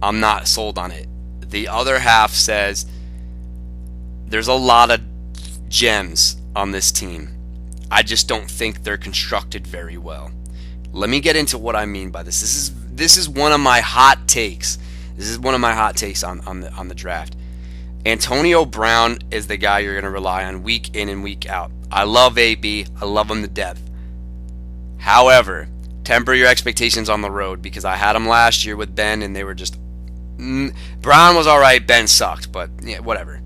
I'm not sold on it. The other half says there's a lot of gems on this team. I just don't think they're constructed very well. Let me get into what I mean by this. This is one of my hot takes. This is one of my hot takes on the draft. Antonio Brown is the guy you're going to rely on week in and week out. I love AB. I love him to death. However, temper your expectations on the road because I had him last year with Ben and they were just... Brown was all right. Ben sucked, but yeah, whatever.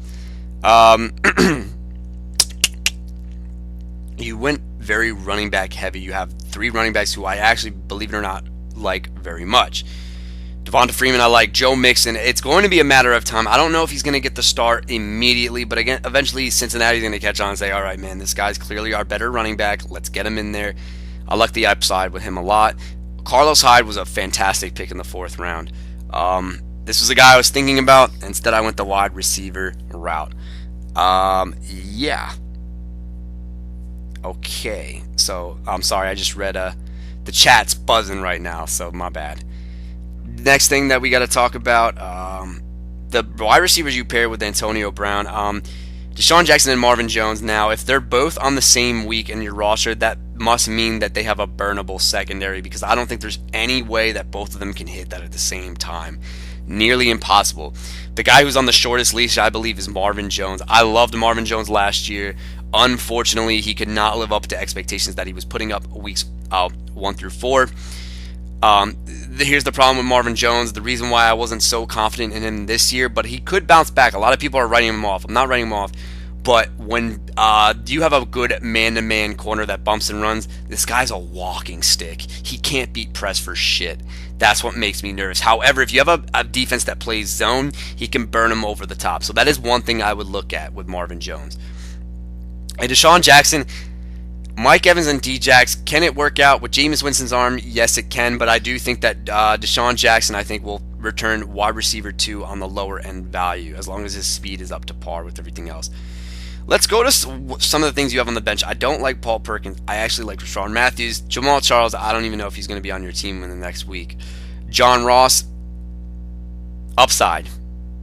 You went very running back heavy. You have 3 running backs who I actually, believe it or not, like very much. Devonta Freeman, I like. Joe Mixon. It's going to be a matter of time. I don't know if he's going to get the start immediately, but again, eventually Cincinnati's going to catch on and say, all right, man, this guy's clearly our better running back. Let's get him in there. I like the upside with him a lot. Carlos Hyde was a fantastic pick in the 4th round. This was a guy I was thinking about. Instead, I went the wide receiver route. Yeah. Okay. So I'm sorry, I just read the chat's buzzing right now, so my bad. Next thing that we got to talk about, the wide receivers you pair with Antonio Brown. Deshaun Jackson and Marvin Jones. Now, if they're both on the same week in your roster, that must mean that they have a burnable secondary, because I don't think there's any way that both of them can hit that at the same time. Nearly impossible. The guy who's on the shortest leash, I believe, is Marvin Jones. I loved Marvin Jones last year. Unfortunately, he could not live up to expectations that he was putting up weeks 1 through 4. Here's the problem with Marvin Jones. The reason why I wasn't so confident in him this year, but he could bounce back. A lot of people are writing him off. I'm not writing him off. But when you have a good man-to-man corner that bumps and runs, this guy's a walking stick. He can't beat press for shit. That's what makes me nervous. However, if you have a defense that plays zone, he can burn him over the top. So that is one thing I would look at with Marvin Jones. And Deshaun Jackson, Mike Evans and D-Jax, can it work out with Jameis Winston's arm? Yes, it can, but I do think that Deshaun Jackson, I think, will return wide receiver 2 on the lower end value, as long as his speed is up to par with everything else. Let's go to some of the things you have on the bench. I don't like Paul Perkins. I actually like Rashard Matthews. Jamal Charles, I don't even know if he's going to be on your team in the next week. John Ross, upside.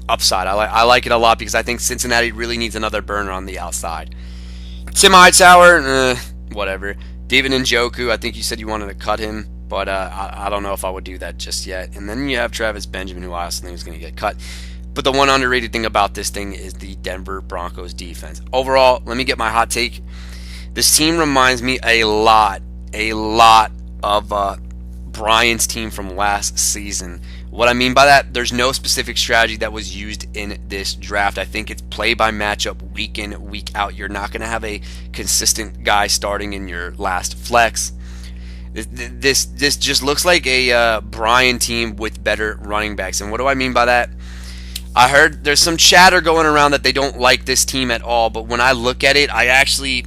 I like it a lot, because I think Cincinnati really needs another burner on the outside. Tim Hightower, whatever. David Njoku, I think you said you wanted to cut him, but I don't know if I would do that just yet. And then you have Travis Benjamin, who I also think is going to get cut. But the one underrated thing about this thing is the Denver Broncos defense. Overall, let me get my hot take. This team reminds me a lot of Brian's team from last season. What I mean by that, there's no specific strategy that was used in this draft. I think it's play by matchup, week in, week out. You're not going to have a consistent guy starting in your last flex. This just looks like a Brian team with better running backs. And what do I mean by that? I heard there's some chatter going around that they don't like this team at all, but when I look at it, I actually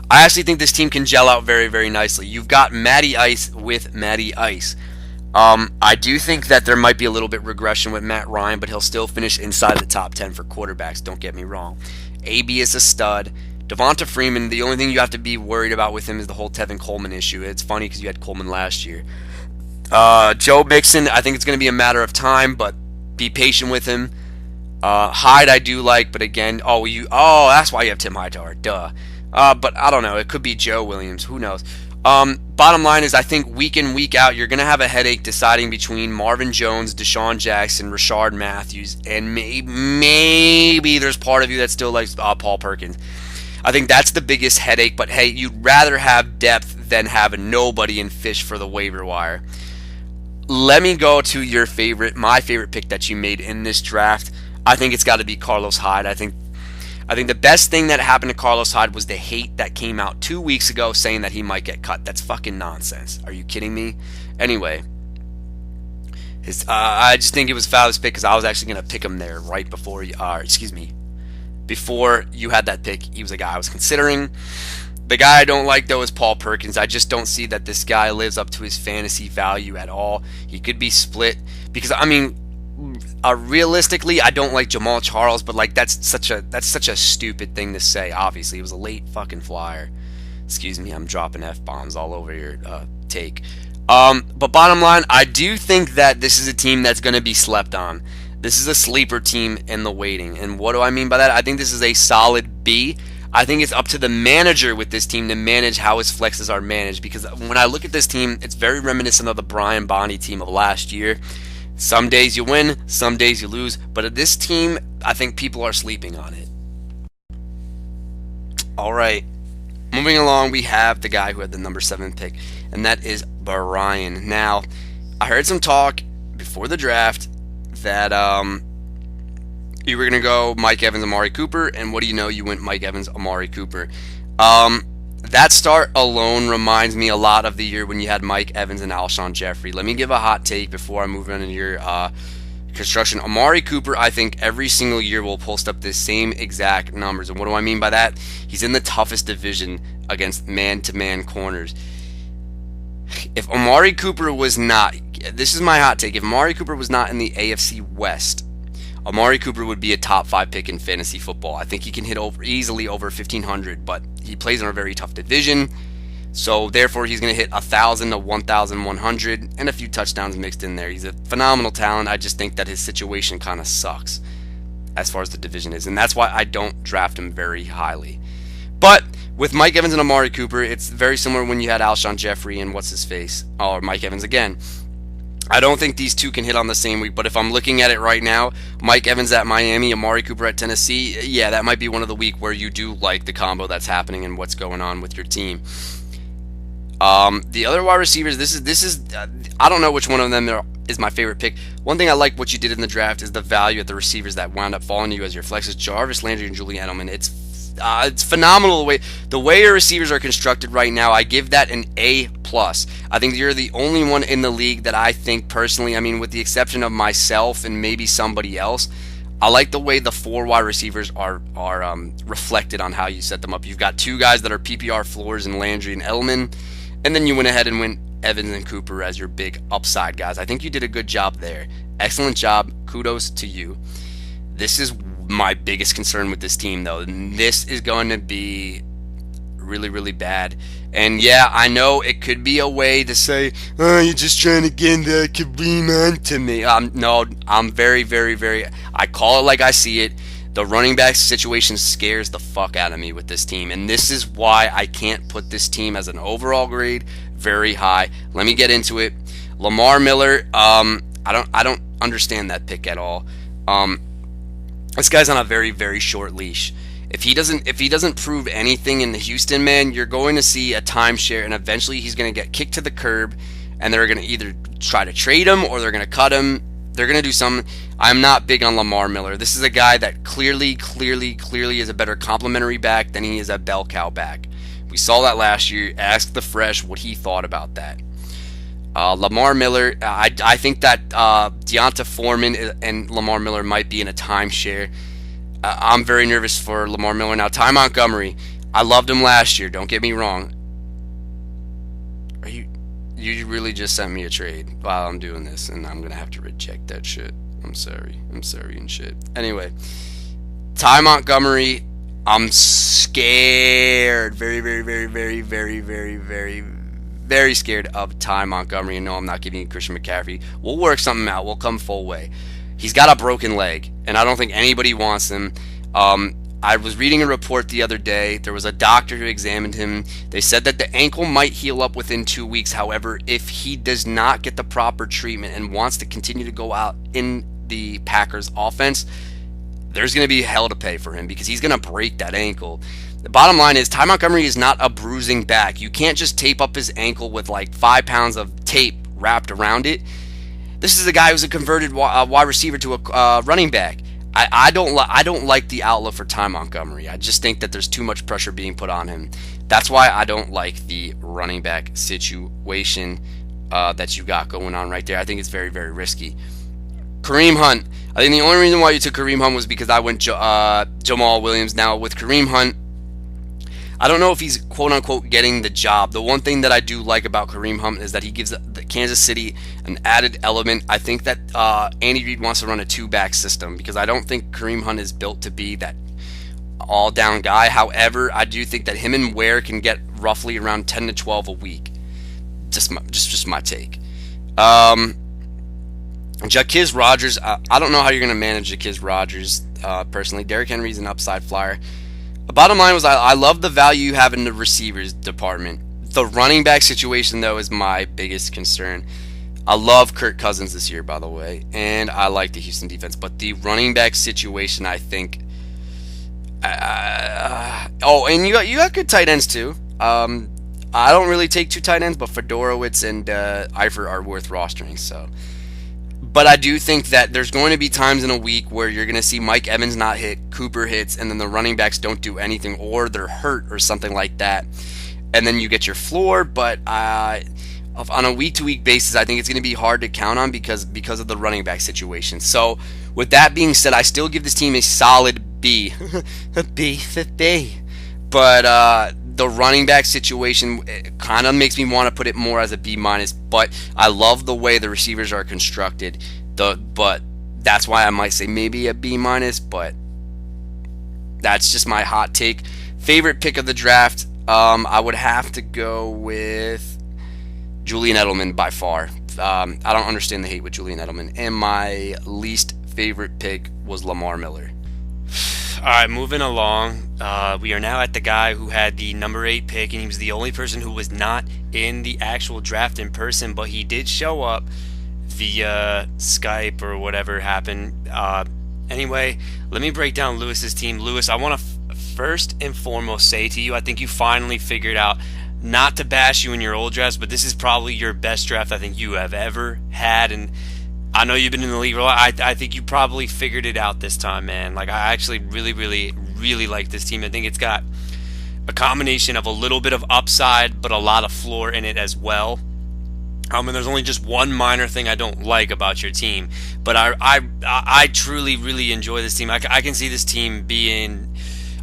think this team can gel out very, very nicely. You've got Matty Ice with Matty Ice. I do think that there might be a little bit regression with Matt Ryan, but he'll still finish inside the top 10 for quarterbacks, don't get me wrong. AB is a stud. Devonta Freeman, the only thing you have to be worried about with him is the whole Tevin Coleman issue. It's funny because you had Coleman last year. Joe Mixon, I think it's going to be a matter of time, but be patient with him. Hyde I do like, but again, that's why you have Tim Hightower, duh. But I don't know, it could be Joe Williams, who knows. Bottom line is, I think week in, week out, you're going to have a headache deciding between Marvin Jones, Deshaun Jackson, Rashard Matthews, and maybe there's part of you that still likes Paul Perkins. I think that's the biggest headache, but hey, you'd rather have depth than have nobody and fish for the waiver wire. Let me go to my favorite pick that you made in this draft. I think it's got to be Carlos Hyde. I think the best thing that happened to Carlos Hyde was the hate that came out 2 weeks ago saying that he might get cut. That's fucking nonsense. Are you kidding me? Anyway, I just think it was a fabulous pick, because I was actually going to pick him there right before before you had that pick. He was a guy I was considering. The guy I don't like, though, is Paul Perkins. I just don't see that this guy lives up to his fantasy value at all. He could be split, because, realistically, I don't like Jamal Charles, but that's such a stupid thing to say. Obviously, it was a late fucking flyer. Excuse me, I'm dropping F-bombs all over your take. But bottom line, I do think that this is a team that's going to be slept on. This is a sleeper team in the waiting. And what do I mean by that? I think this is a solid B. I think it's up to the manager with this team to manage how his flexes are managed, because when I look at this team, it's very reminiscent of the Brian Bonney team of last year. Some days you win, some days you lose, but this team, I think people are sleeping on it. All right, moving along, we have the guy who had the number 7 pick, and that is Brian. Now, I heard some talk before the draft that you were going to go Mike Evans, Amari Cooper, and what do you know, you went Mike Evans, Amari Cooper. That start alone reminds me a lot of the year when you had Mike Evans and Alshon Jeffrey. Let me give a hot take before I move on into your construction. Amari Cooper, I think every single year will post up the same exact numbers. And what do I mean by that? He's in the toughest division against man-to-man corners. If Amari Cooper was not, this is my hot take, if Amari Cooper was not in the AFC West, Amari Cooper would be a top 5 pick in fantasy football. I think he can hit easily over 1,500, but he plays in a very tough division. So therefore, he's going to hit 1,000 to 1,100 and a few touchdowns mixed in there. He's a phenomenal talent. I just think that his situation kind of sucks as far as the division is, and that's why I don't draft him very highly. But with Mike Evans and Amari Cooper, it's very similar when you had Alshon Jeffrey and or Mike Evans again. I don't think these two can hit on the same week, but if I'm looking at it right now, Mike Evans at Miami, Amari Cooper at Tennessee, yeah, that might be one of the week where you do like the combo that's happening and what's going on with your team. The other wide receivers, this is I don't know which one of them is my favorite pick. One thing I like what you did in the draft is the value of the receivers that wound up falling to you as your flexes. Jarvis Landry and Julian Edelman. It's phenomenal the way your receivers are constructed right now. I give that an A+. I think you're the only one in the league that I think personally, I mean, with the exception of myself and maybe somebody else, I like the way the 4 wide receivers are reflected on how you set them up. You've got 2 guys that are PPR floors in Landry and Edelman, and then you went ahead and went Evans and Cooper as your big upside guys. I think you did a good job there. Excellent job. Kudos to you. This is my biggest concern with this team, though. This is going to be really, really bad. And yeah, I know it could be a way to say, oh, you're just trying to get the Kareem Hunt to me. No, I'm very, very, very, I call it like I see it. The running back situation scares the fuck out of me with this team, and this is why I can't put this team as an overall grade very high. Let me get into it. Lamar Miller, I don't understand that pick at all. This guy's on a very, very short leash. If he doesn't prove anything in the Houston, man, you're going to see a timeshare, and eventually he's going to get kicked to the curb, and they're going to either try to trade him or they're going to cut him. They're going to do something. I'm not big on Lamar Miller. This is a guy that clearly is a better complimentary back than he is a bell cow back. We saw that last year. Ask the Fresh what he thought about that. Lamar Miller, I think that Deonta Foreman and Lamar Miller might be in a timeshare. I'm very nervous for Lamar Miller. Now, Ty Montgomery, I loved him last year. Don't get me wrong. You really just sent me a trade while I'm doing this, and I'm going to have to reject that shit. I'm sorry and shit. Anyway, Ty Montgomery, I'm scared. Very, very, very, very, very, very, very, very scared of Ty Montgomery. And no, I'm not giving you Christian McCaffrey. We'll work something out. We'll come full way. He's got a broken leg, and I don't think anybody wants him. I was reading a report the other day. There was a doctor who examined him. They said that the ankle might heal up within 2 weeks. However, if he does not get the proper treatment and wants to continue to go out in the Packers offense, there's going to be hell to pay for him because he's going to break that ankle. The bottom line is Ty Montgomery is not a bruising back. You can't just tape up his ankle with like 5 pounds of tape wrapped around it. This is a guy who's a converted wide receiver to a running back. I don't like the outlook for Ty Montgomery. I just think that there's too much pressure being put on him. That's why I don't like the running back situation that you got going on right there. I think it's very, very risky. Kareem Hunt. I think the only reason why you took Kareem Hunt was because I went Jamal Williams. Now with Kareem Hunt, I don't know if he's quote-unquote getting the job. The one thing that I do like about Kareem Hunt is that he gives the Kansas City an added element. I think that Andy Reid wants to run a 2-back system because I don't think Kareem Hunt is built to be that all-down guy. However, I do think that him and Ware can get roughly around 10 to 12 a week. Just my take. Jaquiz Rodgers, I don't know how you're going to manage Jaquiz Rodgers personally. Derrick Henry's an upside flyer. The bottom line was I love the value you have in the receivers department. The running back situation, though, is my biggest concern. I love Kirk Cousins this year, by the way, and I like the Houston defense. But the running back situation, I think... and you got good tight ends, too. I don't really take 2 tight ends, but Fedorowicz and Eifert are worth rostering, so... But I do think that there's going to be times in a week where you're going to see Mike Evans not hit, Cooper hits, and then the running backs don't do anything, or they're hurt or something like that. And then you get your floor, but on a week-to-week basis, I think it's going to be hard to count on because of the running back situation. So with that being said, I still give this team a solid B. a B. But the running back situation kind of makes me want to put it more as a B-. But I love the way the receivers are constructed. But That's why I might say maybe a B minus, but that's just my hot take. Favorite pick of the draft, I would have to go with Julian Edelman by far. I don't understand the hate with Julian Edelman. And my least favorite pick was Lamar Miller. All right, moving along. We are now at the guy who had the number 8 pick, and he was the only person who was not in the actual draft in person, but he did show up via Skype or whatever happened. Anyway, let me break down Lewis's team. Lewis, I want to first and foremost say to you, I think you finally figured out, not to bash you in your old drafts, but this is probably your best draft I think you have ever had. And I know you've been in the league for a lot. I think you probably figured it out this time, man. Like, I actually really, really, really like this team. I think it's got a combination of a little bit of upside, but a lot of floor in it as well. And there's only just one minor thing I don't like about your team, but I truly, really enjoy this team. I can see this team being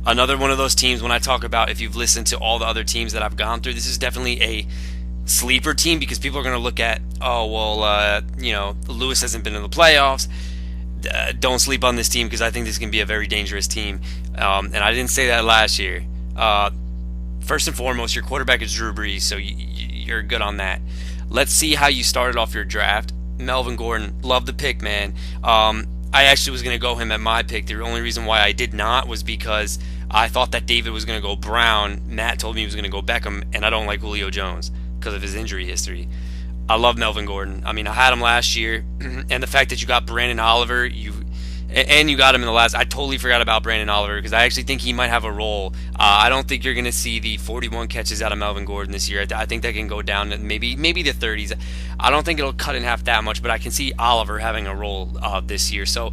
another one of those teams when I talk about, if you've listened to all the other teams that I've gone through, this is definitely a sleeper team because people are going to look at, Lewis hasn't been in the playoffs. Don't sleep on this team because I think this can be a very dangerous team. And I didn't say that last year. First and foremost, your quarterback is Drew Brees, so you're good on that. Let's see how you started off your draft. Melvin Gordon, love the pick, man. I actually was going to go him at my pick. The only reason why I did not was because I thought that David was going to go Brown. Matt told me he was going to go Beckham, and I don't like Julio Jones because of his injury history. I love Melvin Gordon. I mean, I had him last year, and the fact that you got Brandon Oliver, you got him in the last. I totally forgot about Brandon Oliver because I actually think he might have a role. I don't think you're going to see the 41 catches out of Melvin Gordon this year. I think that can go down to maybe the 30s. I don't think it'll cut in half that much, but I can see Oliver having a role this year. So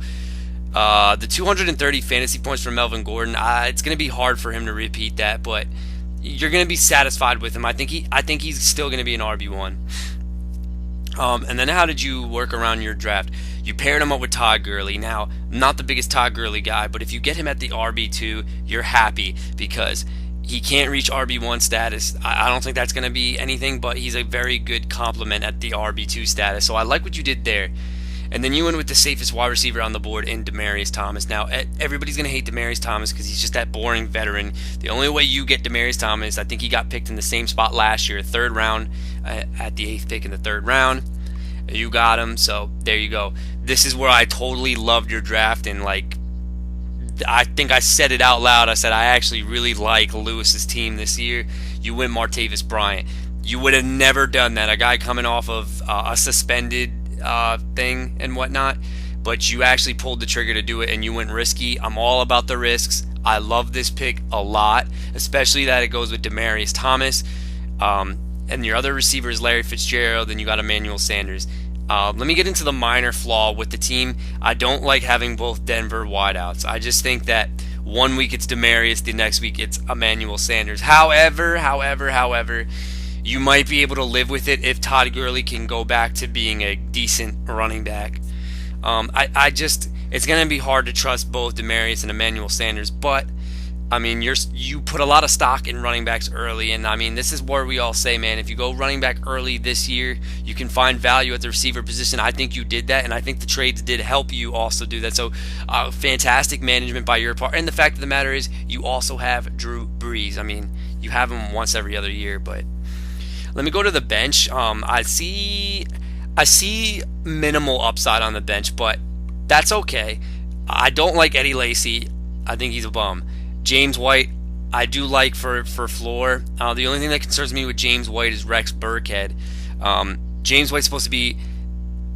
the 230 fantasy points for Melvin Gordon, it's going to be hard for him to repeat that, but you're going to be satisfied with him. I think he's still going to be an RB1. And then how did you work around your draft? You paired him up with Todd Gurley. Now, I'm not the biggest Todd Gurley guy, but if you get him at the RB2, you're happy because he can't reach RB1 status. I don't think that's going to be anything, but he's a very good complement at the RB2 status. So I like what you did there. And then you went with the safest wide receiver on the board in Demaryius Thomas. Now, everybody's going to hate Demaryius Thomas because he's just that boring veteran. The only way you get Demaryius Thomas, I think he got picked in the same spot last year, 3rd round, at the 8th pick in the 3rd round. You got him, so there you go. This is where I totally loved your draft, and I think I said it out loud. I said I actually really like Lewis's team this year. You win Martavis Bryant. You would have never done that. A guy coming off of a suspended thing and whatnot, but you actually pulled the trigger to do it, and you went risky. I'm all about the risks. I love this pick a lot, especially that it goes with Demaryius Thomas. And your other receiver is Larry Fitzgerald, and you got Emmanuel Sanders. Let me get into the minor flaw with the team. I don't like having both Denver wideouts. I just think that one week it's Demaryius, the next week it's Emmanuel Sanders. However, you might be able to live with it if Todd Gurley can go back to being a decent running back. It's going to be hard to trust both Demaryius and Emmanuel Sanders, but I mean, you put a lot of stock in running backs early, and I mean, this is where we all say, man, if you go running back early this year, you can find value at the receiver position. I think you did that, and I think the trades did help you also do that. So, fantastic management by your part. And the fact of the matter is, you also have Drew Brees. I mean, you have him once every other year, but let me go to the bench. I see minimal upside on the bench, but that's okay. I don't like Eddie Lacy. I think he's a bum. James White, I do like for floor. The only thing that concerns me with James White is Rex Burkhead. James White's supposed to be,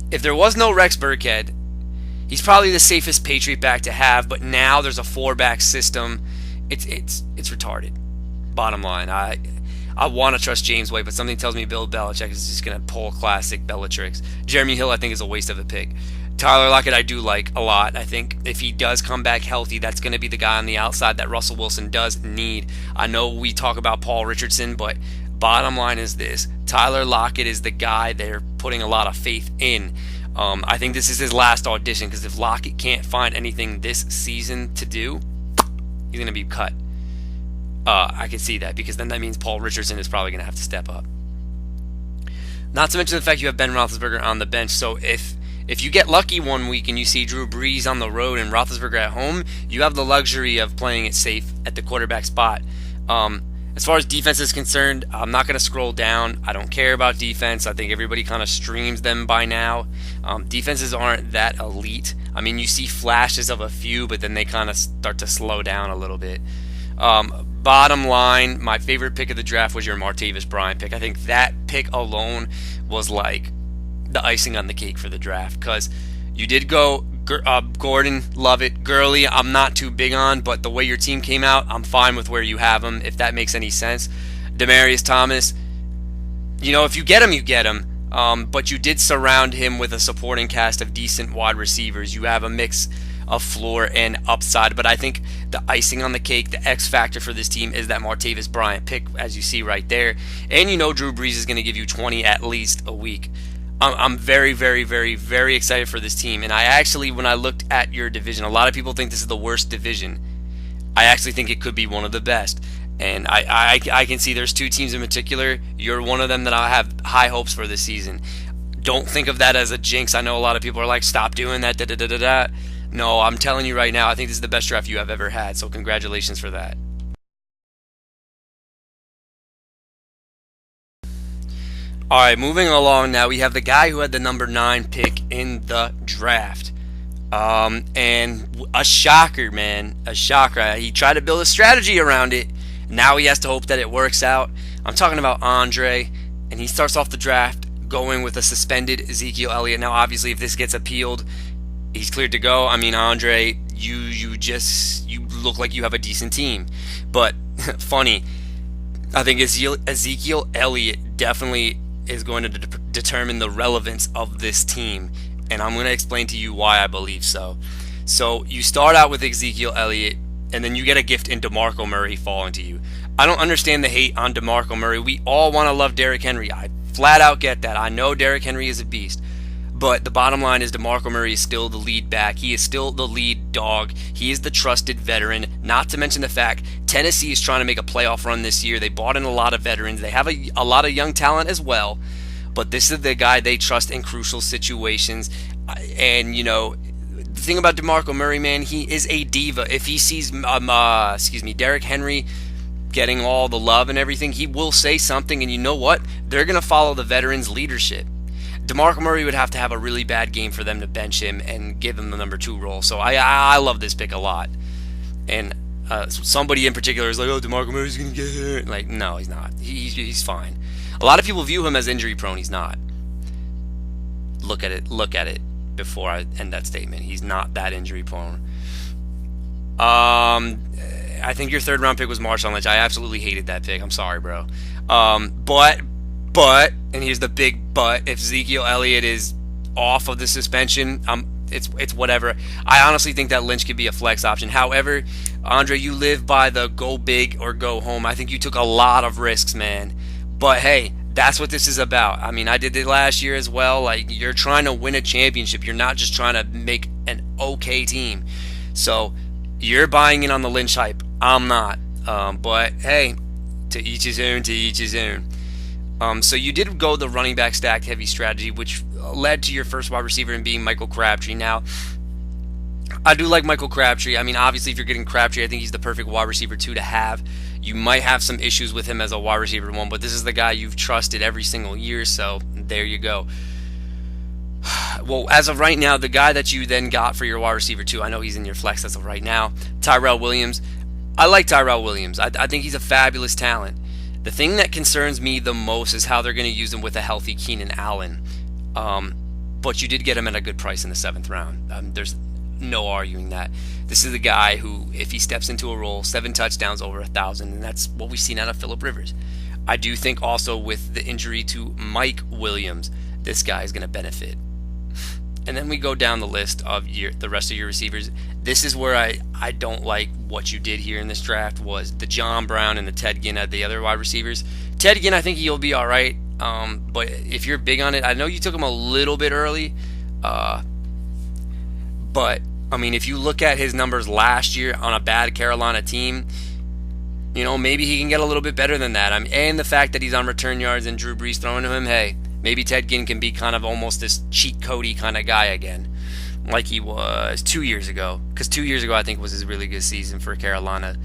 if there was no Rex Burkhead, he's probably the safest Patriot back to have. But now there's a 4-back system. It's retarded. Bottom line, I want to trust James White, but something tells me Bill Belichick is just going to pull classic Bellatrix. Jeremy Hill, I think, is a waste of a pick. Tyler Lockett, I do like a lot. I think if he does come back healthy, that's going to be the guy on the outside that Russell Wilson does need. I know we talk about Paul Richardson, but bottom line is this. Tyler Lockett is the guy they're putting a lot of faith in. I think this is his last audition because if Lockett can't find anything this season to do, he's going to be cut. I can see that because then that means Paul Richardson is probably going to have to step up. Not to mention the fact you have Ben Roethlisberger on the bench, so if If you get lucky one week and you see Drew Brees on the road and Roethlisberger at home, you have the luxury of playing it safe at the quarterback spot. As far as defense is concerned, I'm not going to scroll down. I don't care about defense. I think everybody kind of streams them by now. Defenses aren't that elite. I mean, you see flashes of a few, but then they kind of start to slow down a little bit. Bottom line, my favorite pick of the draft was your Martavis Bryant pick. I think that pick alone was like the icing on the cake for the draft, because you did go Gordon, love it. Gurley, I'm not too big on, but the way your team came out, I'm fine with where you have him, if that makes any sense. Demaryius Thomas, if you get him, you get him. But you did surround him with a supporting cast of decent wide receivers. You have a mix of floor and upside, but I think the icing on the cake, the X factor for this team, is that Martavis Bryant pick, as you see right there. And Drew Brees is going to give you 20 at least a week. I'm very, very, very, very excited for this team. And I actually, when I looked at your division, a lot of people think this is the worst division. I actually think it could be one of the best. And I can see there's two teams in particular. You're one of them that I have high hopes for this season. Don't think of that as a jinx. I know a lot of people are like, stop doing that, da da da da da. No, I'm telling you right now, I think this is the best draft you have ever had. So congratulations for that. All right, moving along now, we have the guy who had the number 9 pick in the draft. And a shocker, man. A shocker. He tried to build a strategy around it. Now he has to hope that it works out. I'm talking about Andre, and he starts off the draft going with a suspended Ezekiel Elliott. Now, obviously, if this gets appealed, he's cleared to go. I mean, Andre, you look like you have a decent team. But funny, I think Ezekiel Elliott definitely is going to determine the relevance of this team, and I'm going to explain to you why I believe so. So you start out with Ezekiel Elliott, and then you get a gift in DeMarco Murray falling to you. I don't understand the hate on DeMarco Murray. We all want to love Derrick Henry. I flat out get that. I know Derrick Henry is a beast. But the bottom line is DeMarco Murray is still the lead back. He is still the lead dog. He is the trusted veteran. Not to mention the fact Tennessee is trying to make a playoff run this year. They bought in a lot of veterans. They have a lot of young talent as well. But this is the guy they trust in crucial situations. And, the thing about DeMarco Murray, man, he is a diva. If he sees, Derrick Henry getting all the love and everything, he will say something. And you know what? They're going to follow the veterans' leadership. DeMarco Murray would have to have a really bad game for them to bench him and give him the number 2 role. So I love this pick a lot. And somebody in particular is like, oh, DeMarco Murray's going to get hurt. Like, no, he's not. He's fine. A lot of people view him as injury prone. He's not. Look at it before I end that statement. He's not that injury prone. I think your 3rd round pick was Marshawn Lynch. I absolutely hated that pick. I'm sorry, bro. But, and here's the big but, if Ezekiel Elliott is off of the suspension, it's whatever. I honestly think that Lynch could be a flex option. However, Andre, you live by the go big or go home. I think you took a lot of risks, man. But hey, that's what this is about. I mean, I did it last year as well. Like, you're trying to win a championship. You're not just trying to make an okay team. So you're buying in on the Lynch hype. I'm not. But hey, to each his own, to each his own. So you did go the running back stacked heavy strategy, which led to your first wide receiver in being Michael Crabtree. Now, I do like Michael Crabtree. I mean, obviously, if you're getting Crabtree, I think he's the perfect wide receiver 2 to have. You might have some issues with him as a wide receiver 1, but this is the guy you've trusted every single year, so there you go. Well, as of right now, the guy that you then got for your wide receiver 2, I know he's in your flex as of right now, Tyrell Williams. I like Tyrell Williams. I think he's a fabulous talent. The thing that concerns me the most is how they're going to use him with a healthy Keenan Allen. But you did get him at a good price in the 7th round. There's no arguing that. This is the guy who, if he steps into a role, 7 touchdowns over 1,000, and that's what we've seen out of Phillip Rivers. I do think also with the injury to Mike Williams, this guy is going to benefit. And then we go down the list of the rest of your receivers. This is where I don't like what you did here in this draft, was the John Brown and the Ted Ginn at the other wide receivers. Ted Ginn, I think he'll be all right. But if you're big on it, I know you took him a little bit early. But, I mean, if you look at his numbers last year on a bad Carolina team, maybe he can get a little bit better than that. And the fact that he's on return yards and Drew Brees throwing to him, hey, maybe Ted Ginn can be kind of almost this cheat codey kind of guy again, like he was 2 years ago. Because 2 years ago, I think was his really good season for Carolina.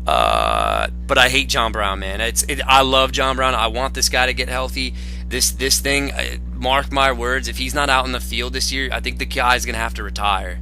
But I hate John Brown, man. I love John Brown. I want this guy to get healthy. This thing, mark my words, if he's not out in the field this year, I think the guy's gonna have to retire.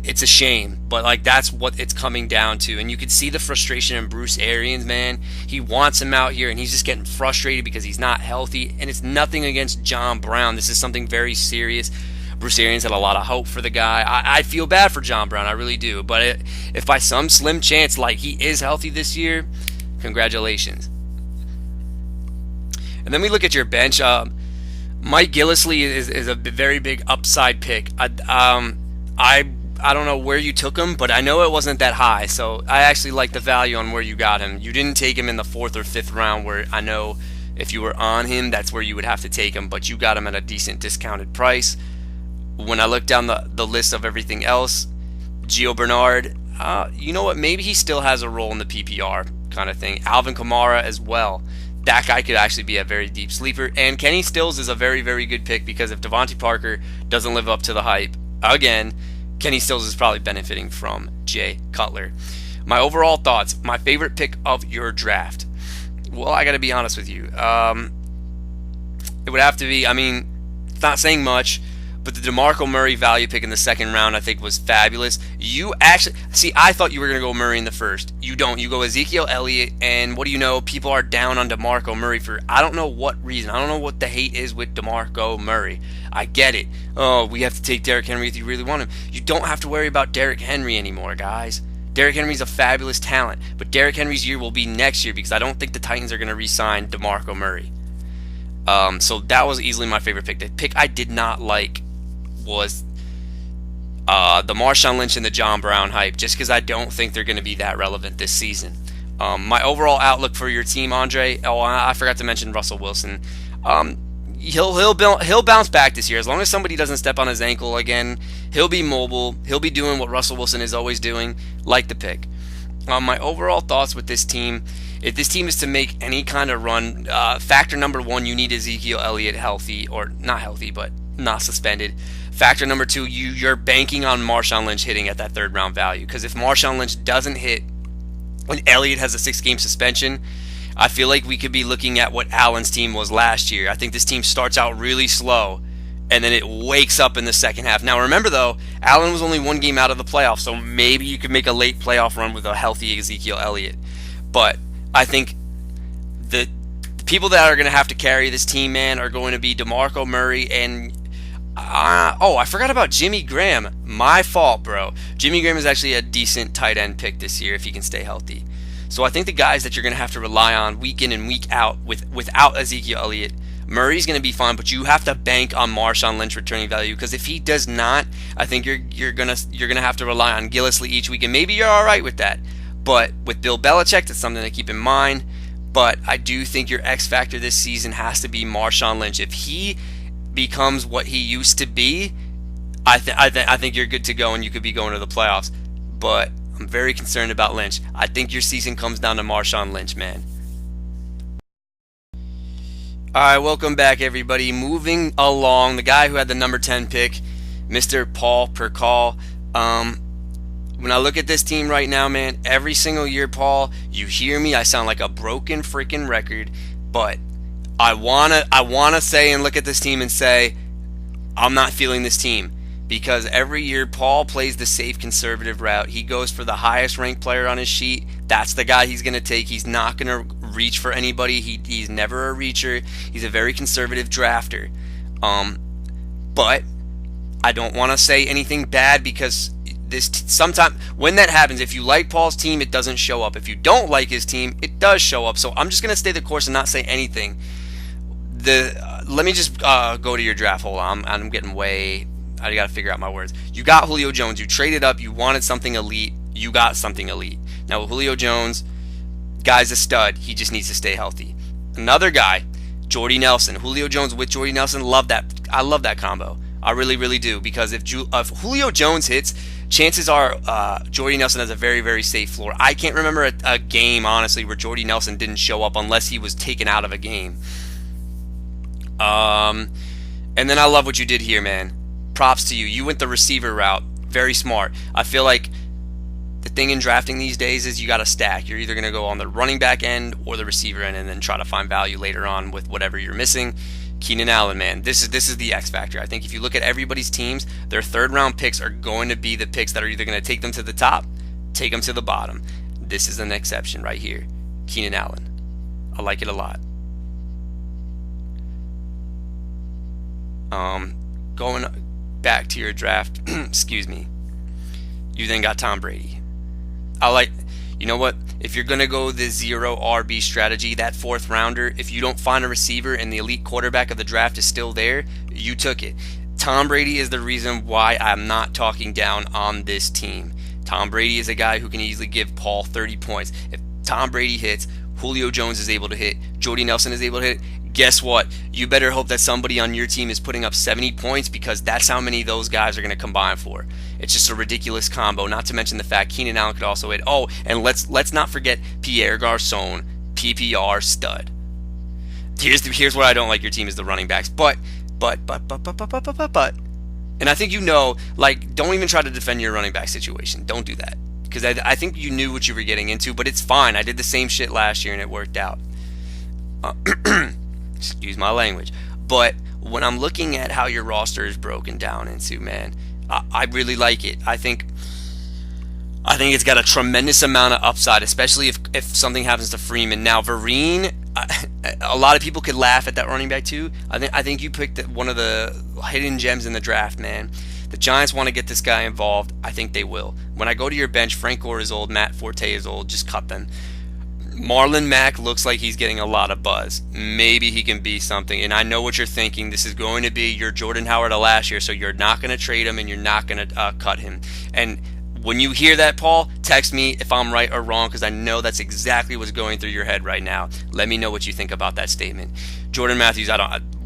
It's a shame, but like that's what it's coming down to. And you can see the frustration in Bruce Arians, man. He wants him out here, and he's just getting frustrated because he's not healthy. And it's nothing against John Brown. This is something very serious. Bruce Arians had a lot of hope for the guy. I feel bad for John Brown, I really do. But if by some slim chance, like he is healthy this year, congratulations. And then we look at your bench. Mike Gillislee is a very big upside pick. I don't know where you took him, but I know it wasn't that high. So I actually like the value on where you got him. You didn't take him in the 4th or 5th round, where I know if you were on him, that's where you would have to take him. But you got him at a decent discounted price. When I look down the list of everything else, Gio Bernard, you know what? Maybe he still has a role in the PPR kind of thing. Alvin Kamara as well. That guy could actually be a very deep sleeper. And Kenny Stills is a very, very good pick, because if Devontae Parker doesn't live up to the hype, again, Kenny Stills is probably benefiting from Jay Cutler. My overall thoughts, my favorite pick of your draft. Well, I got to be honest with you. It would have to be, it's not saying much, but the DeMarco Murray value pick in the 2nd round I think was fabulous. You actually, see, I thought you were going to go Murray in the 1st. You don't. You go Ezekiel Elliott, and what do you know? People are down on DeMarco Murray for, I don't know what reason. I don't know what the hate is with DeMarco Murray. I get it. Oh, we have to take Derrick Henry if you really want him. You don't have to worry about Derrick Henry anymore, guys. Derrick Henry's a fabulous talent, but Derrick Henry's year will be next year, because I don't think the Titans are going to re-sign DeMarco Murray. So that was easily my favorite pick. The pick I did not like was the Marshawn Lynch and the John Brown hype, just because I don't think they're going to be that relevant this season. My overall outlook for your team, Andre. Oh, I forgot to mention Russell Wilson. He'll bounce back this year as long as somebody doesn't step on his ankle again. He'll be mobile. He'll be doing what Russell Wilson is always doing. Like the pick. My overall thoughts with this team. If this team is to make any kind of run, factor number 1, you need Ezekiel Elliott healthy, or not healthy, but not suspended. Factor number 2, you're banking on Marshawn Lynch hitting at that 3rd round value. Because if Marshawn Lynch doesn't hit when Elliott has a 6-game suspension, I feel like we could be looking at what Allen's team was last year. I think this team starts out really slow, and then it wakes up in the second half. Now remember though, Allen was only 1 game out of the playoffs, so maybe you could make a late playoff run with a healthy Ezekiel Elliott. But I think the people that are going to have to carry this team, man, are going to be DeMarco Murray and I forgot about Jimmy Graham. My fault, bro. Jimmy Graham is actually a decent tight end pick this year if he can stay healthy. So I think the guys that you're going to have to rely on week in and week out without Ezekiel Elliott, Murray's going to be fine, but you have to bank on Marshawn Lynch returning value, because if he does not, I think you're gonna have to rely on Gillislee each week, and maybe you're all right with that. But with Bill Belichick, that's something to keep in mind. But I do think your X factor this season has to be Marshawn Lynch. If he becomes what he used to be, I think you're good to go and you could be going to the playoffs. But I'm very concerned about Lynch. I think your season comes down to Marshawn Lynch, man. All right, welcome back, everybody. Moving along, the guy who had the number 10 pick, Mr. Paul Percall. When I look at this team right now, man, every single year, Paul, you hear me, I sound like a broken freaking record, but I wanna say and look at this team and say, I'm not feeling this team. Because every year, Paul plays the safe conservative route. He goes for the highest ranked player on his sheet. That's the guy he's going to take. He's not going to reach for anybody. He's never a reacher. He's a very conservative drafter. But I don't want to say anything bad, because sometimes when that happens, if you like Paul's team, it doesn't show up. If you don't like his team, it does show up. So I'm just going to stay the course and not say anything. Let me just go to your draft. Hold on. I'm getting way... I got to figure out my words. You got Julio Jones. You traded up. You wanted something elite. You got something elite. Now, with Julio Jones, guy's a stud. He just needs to stay healthy. Another guy, Jordy Nelson. Julio Jones with Jordy Nelson. Love that. I love that combo. I really, really do. Because if Julio Jones hits, chances are Jordy Nelson has a very, very safe floor. I can't remember a game, honestly, where Jordy Nelson didn't show up unless he was taken out of a game. Um, and then I love what you did here, man. Props to you. You went the receiver route. Very smart. I feel like the thing in drafting these days is you got to stack. You're either going to go on the running back end or the receiver end, and then try to find value later on with whatever you're missing. Keenan Allen, man, this is the X factor. I think if you look at everybody's teams, their third round picks are going to be the picks that are either going to take them to the top, take them to the bottom. This is an exception right here. Keenan Allen. I like it a lot. Going back to your draft, excuse me. You then got Tom Brady. You know what? If you're going to go the zero RB strategy, that fourth rounder, if you don't find a receiver and the elite quarterback of the draft is still there, you took it. Tom Brady is the reason why I'm not talking down on this team. Tom Brady is a guy who can easily give Paul 30 points. If Tom Brady hits, Julio Jones is able to hit, Jordy Nelson is able to hit, guess what? You better hope that somebody on your team is putting up 70 points, because that's how many those guys are going to combine for. It's just a ridiculous combo, not to mention the fact Keenan Allen could also hit. Oh, and let's not forget Pierre Garçon, PPR stud. Here's what I don't like your team is the running backs. But. And I think don't even try to defend your running back situation. Don't do that. Because I think you knew what you were getting into, but it's fine. I did the same shit last year and it worked out. Excuse my language. But when I'm looking at how your roster is broken down into, man, I really like it. I think it's got a tremendous amount of upside, especially if something happens to Freeman. Now, Vereen, a lot of people could laugh at that running back too. I think you picked one of the hidden gems in the draft, man. The Giants want to get this guy involved. I think they will. When I go to your bench, Frank Gore is old, Matt Forte is old. Just cut them. Marlon Mack looks like he's getting a lot of buzz. Maybe he can be something. And I know what you're thinking. This is going to be your Jordan Howard of last year, so you're not going to trade him and you're not going to cut him. And when you hear that, Paul, text me if I'm right or wrong, because I know that's exactly what's going through your head right now. Let me know what you think about that statement. Jordan Matthews,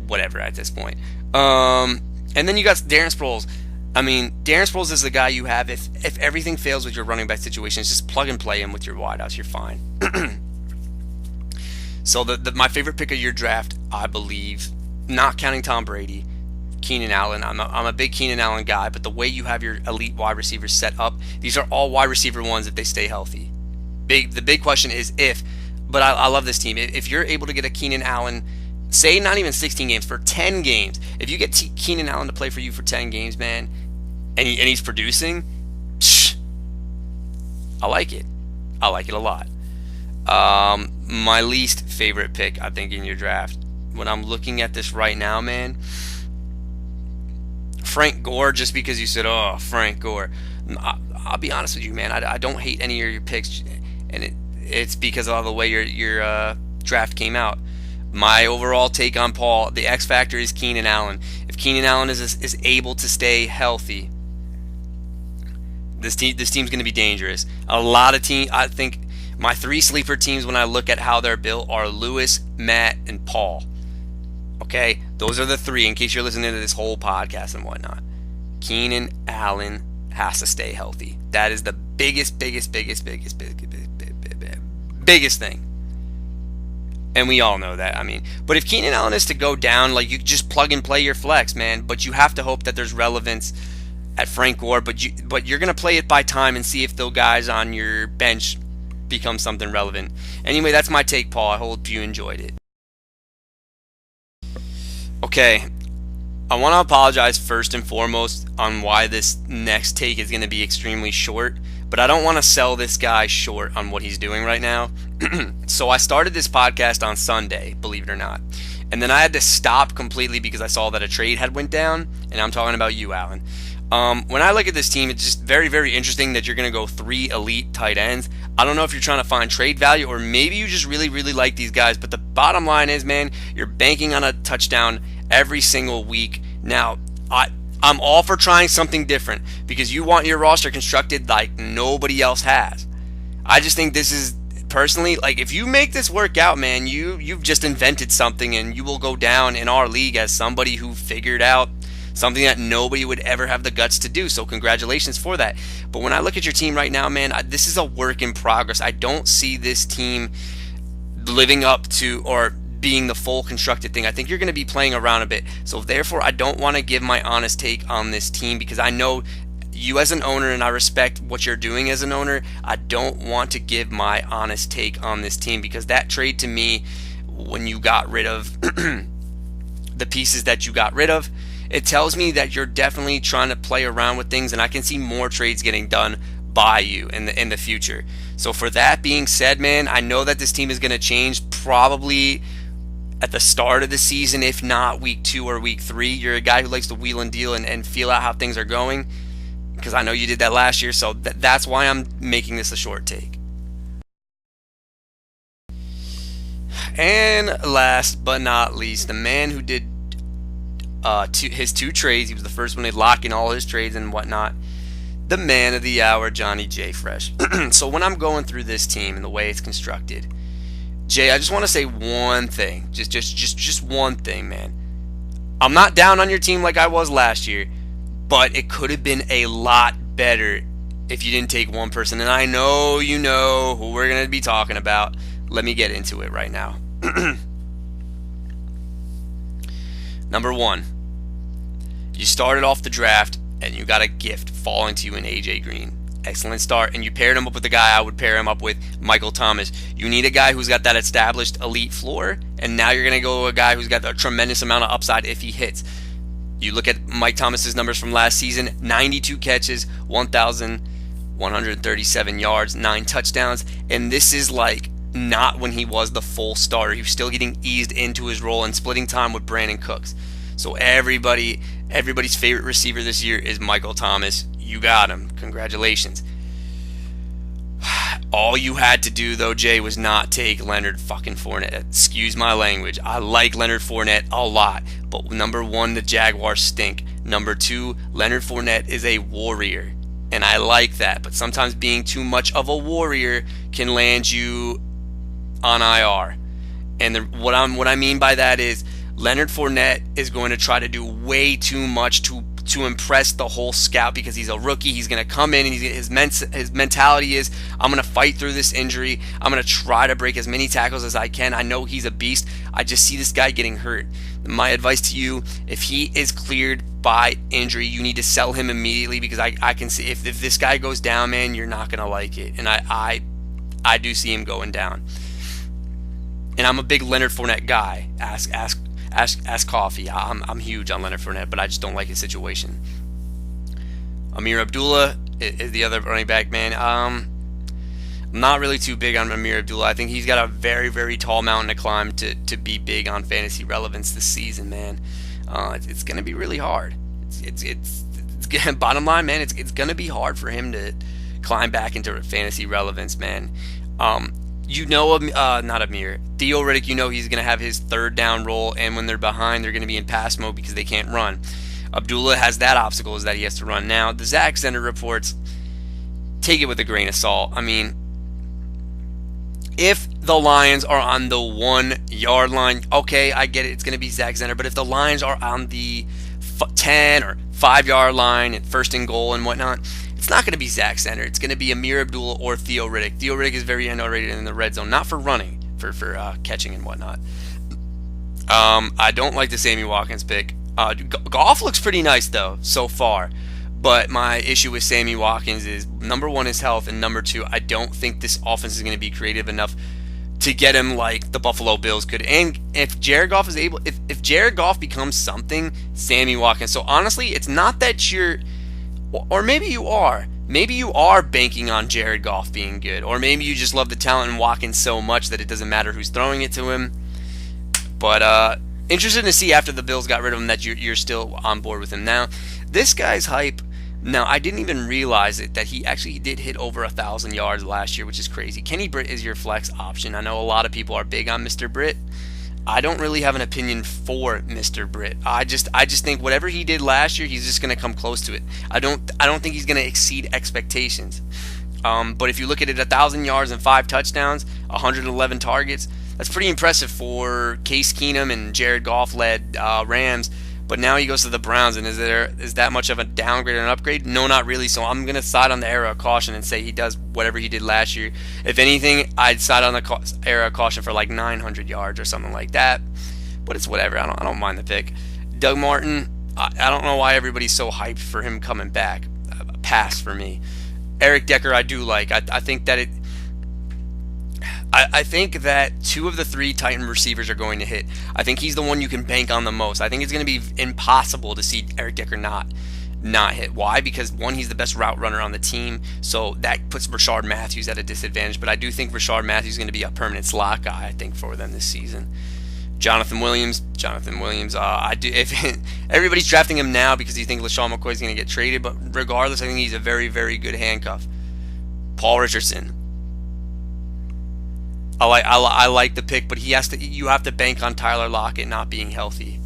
whatever at this point. And then you got Darren Sproles. I mean, Darren Sproles is the guy you have. If everything fails with your running back situation, just plug and play him with your wideouts. You're fine. So my favorite pick of your draft, I believe, not counting Tom Brady, Keenan Allen. I'm a big Keenan Allen guy, but the way you have your elite wide receivers set up, these are all wide receiver ones if they stay healthy. The big question is if, but I love this team. If you're able to get a Keenan Allen, say not even 16 games, for 10 games, if you get Keenan Allen to play for you for 10 games, man, and he's producing, I like it. I like it a lot. My least favorite pick, I think, in your draft, when I'm looking at this right now, man, Frank Gore, just because you said, oh, Frank Gore. I'll be honest with you, man. I don't hate any of your picks, and it's because of the way your draft came out. My overall take on Paul, the X factor is Keenan Allen. If Keenan Allen is able to stay healthy, this team's going to be dangerous. A lot of teams, I think, my three sleeper teams when I look at how they're built are Lewis, Matt, and Paul. Okay, those are the three. In case you're listening to this whole podcast and whatnot, Keenan Allen has to stay healthy. That is the biggest thing. And we all know that. I mean, but if Keenan Allen is to go down, like, you just plug and play your flex, man. But you have to hope that there's relevance at Frank Gore. But you're gonna play it by time and see if those guys on your bench become something relevant. Anyway, that's my take, Paul. I hope you enjoyed it. Okay, I want to apologize first and foremost on why this next take is going to be extremely short, but I don't want to sell this guy short on what he's doing right now. So I started this podcast on Sunday, believe it or not, and then I had to stop completely because I saw that a trade had went down, and I'm talking about you, Alan. When I look at this team, it's just very, very interesting that you're going to go 3 elite tight ends. I don't know if you're trying to find trade value or maybe you just really, really like these guys. But the bottom line is, man, you're banking on a touchdown every single week. Now, I'm all for trying something different because you want your roster constructed like nobody else has. I just think this is, personally, like, if you make this work out, man, you've just invented something and you will go down in our league as somebody who figured out something that nobody would ever have the guts to do. So congratulations for that. But when I look at your team right now, man, this is a work in progress. I don't see this team living up to or being the full constructed thing. I think you're going to be playing around a bit. So therefore, I don't want to give my honest take on this team because I know you as an owner and I respect what you're doing as an owner. I don't want to give my honest take on this team because that trade to me, when you got rid of the pieces that you got rid of, it tells me that you're definitely trying to play around with things, and I can see more trades getting done by you in the future. So for that being said, man, I know that this team is going to change probably at the start of the season, if not week 2 or week 3. You're a guy who likes to wheel and deal and feel out how things are going because I know you did that last year, so that's why I'm making this a short take. And last but not least, the man who did his 2 trades, he was the first one to lock in all his trades and whatnot, the man of the hour, Johnny J. Fresh. So when I'm going through this team and the way it's constructed, Jay, I just want to say one thing, just one thing, man. I'm not down on your team like I was last year, but it could have been a lot better if you didn't take one person. And I know you know who we're going to be talking about. Let me get into it right now. Number 1, you started off the draft and you got a gift falling to you in AJ Green. Excellent start, and you paired him up with the guy I would pair him up with, Michael Thomas. You need a guy who's got that established elite floor, and now you're going to go with a guy who's got a tremendous amount of upside if he hits. You look at Mike Thomas's numbers from last season: 92 catches, 1,137 yards, 9 touchdowns, and this is like not when he was the full starter. He was still getting eased into his role and splitting time with Brandon Cooks. So everybody's favorite receiver this year is Michael Thomas. You got him. Congratulations. All you had to do, though, Jay, was not take Leonard fucking Fournette. Excuse my language. I like Leonard Fournette a lot. But number 1, the Jaguars stink. Number 2, Leonard Fournette is a warrior. And I like that. But sometimes being too much of a warrior can land you on IR. And what I mean by that is Leonard Fournette is going to try to do way too much to impress the whole scout because he's a rookie. He's going to come in and his mentality is, I'm going to fight through this injury. I'm going to try to break as many tackles as I can. I know he's a beast. I just see this guy getting hurt. My advice to you, if he is cleared by injury, you need to sell him immediately because I can see if this guy goes down, man, you're not going to like it. And I do see him going down. And I'm a big Leonard Fournette guy. Ask Coffey. I'm huge on Leonard Fournette, but I just don't like his situation. Amir Abdullah is the other running back, man. I'm not really too big on Amir Abdullah. I think he's got a very, very tall mountain to climb to be big on fantasy relevance this season, man. It's going to be really hard. It's bottom line, man. It's going to be hard for him to climb back into fantasy relevance, man. Not Amir. Theo Riddick, you know he's going to have his third down role, and when they're behind, they're going to be in pass mode because they can't run. Abdullah has that obstacle, is that he has to run. Now, the Zach Center reports, take it with a grain of salt. I mean, if the Lions are on the 1-yard line, okay, I get it. It's going to be Zach Center. But if the Lions are on the 10 or 5-yard line and first and goal and whatnot, it's not going to be Zach Center. It's going to be Amir Abdullah or Theo Riddick. Theo Riddick is very underrated in the red zone, not for running, for catching and whatnot. I don't like the Sammy Watkins pick. Goff looks pretty nice, though, so far. But my issue with Sammy Watkins is, number 1, his health, and number 2, I don't think this offense is going to be creative enough to get him like the Buffalo Bills could. And if Jared Goff is able, if Jared Goff becomes something, Sammy Watkins. So honestly, it's not that you're, or maybe you are banking on Jared Goff being good, or maybe you just love the talent in Watkins so much that it doesn't matter who's throwing it to him. But interested to see after the Bills got rid of him that you're still on board with him. Now, this guy's hype. Now, I didn't even realize it that he actually did hit over 1,000 yards last year, which is crazy. Kenny Britt is your flex option. I know a lot of people are big on Mr. Britt. I don't really have an opinion for Mr. Britt. I just think whatever he did last year, he's just going to come close to it. I don't think he's going to exceed expectations. But if you look at it, 1,000 yards and 5 touchdowns, 111 targets, that's pretty impressive for Case Keenum and Jared Goff-led Rams. But now he goes to the Browns, and is that much of a downgrade or an upgrade? No, not really. So I'm gonna side on the era of caution and say he does whatever he did last year. If anything, I'd side on the era of caution for like 900 yards or something like that. But it's whatever. I don't mind the pick. Doug Martin, I don't know why everybody's so hyped for him coming back. Pass for me. Eric Decker, I do like. I think that it. I think that two of the three Titan receivers are going to hit. I think he's the one you can bank on the most. I think it's going to be impossible to see Eric Decker not hit. Why? Because one, he's the best route runner on the team, so that puts Rashard Matthews at a disadvantage. But I do think Rashard Matthews is going to be a permanent slot guy, I think, for them this season. Jonathan Williams. I do. If everybody's drafting him now because you think LaShawn McCoy is going to get traded, but regardless, I think he's a very, very good handcuff. Paul Richardson. I like the pick, but you have to bank on Tyler Lockett not being healthy.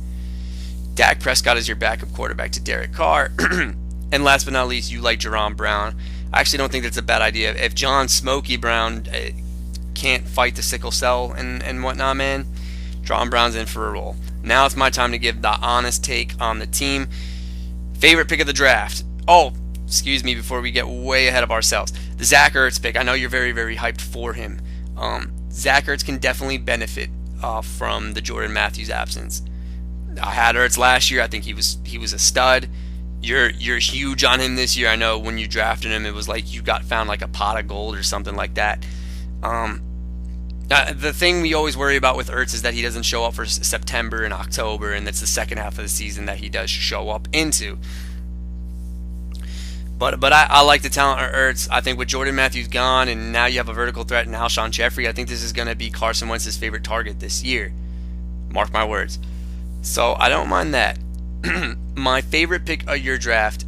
Dak Prescott is your backup quarterback to Derek Carr. And last but not least, you like Jerron Brown. I actually don't think that's a bad idea. If John Smokey Brown can't fight the sickle cell and whatnot, man, Jerron Brown's in for a role. Now it's my time to give the honest take on the team. Favorite pick of the draft. Oh, excuse me, before we get way ahead of ourselves. The Zach Ertz pick. I know you're very, very hyped for him. Zach Ertz can definitely benefit from the Jordan Matthews absence. I had Ertz last year. I think he was a stud. You're huge on him this year. I know when you drafted him, it was like you found like a pot of gold or something like that. The thing we always worry about with Ertz is that he doesn't show up for September and October, and that's the second half of the season that he does show up into. But I like the talent of Ertz. I think with Jordan Matthews gone, and now you have a vertical threat in Alshon Jeffrey, I think this is going to be Carson Wentz's favorite target this year. Mark my words. So I don't mind that. My favorite pick of your draft,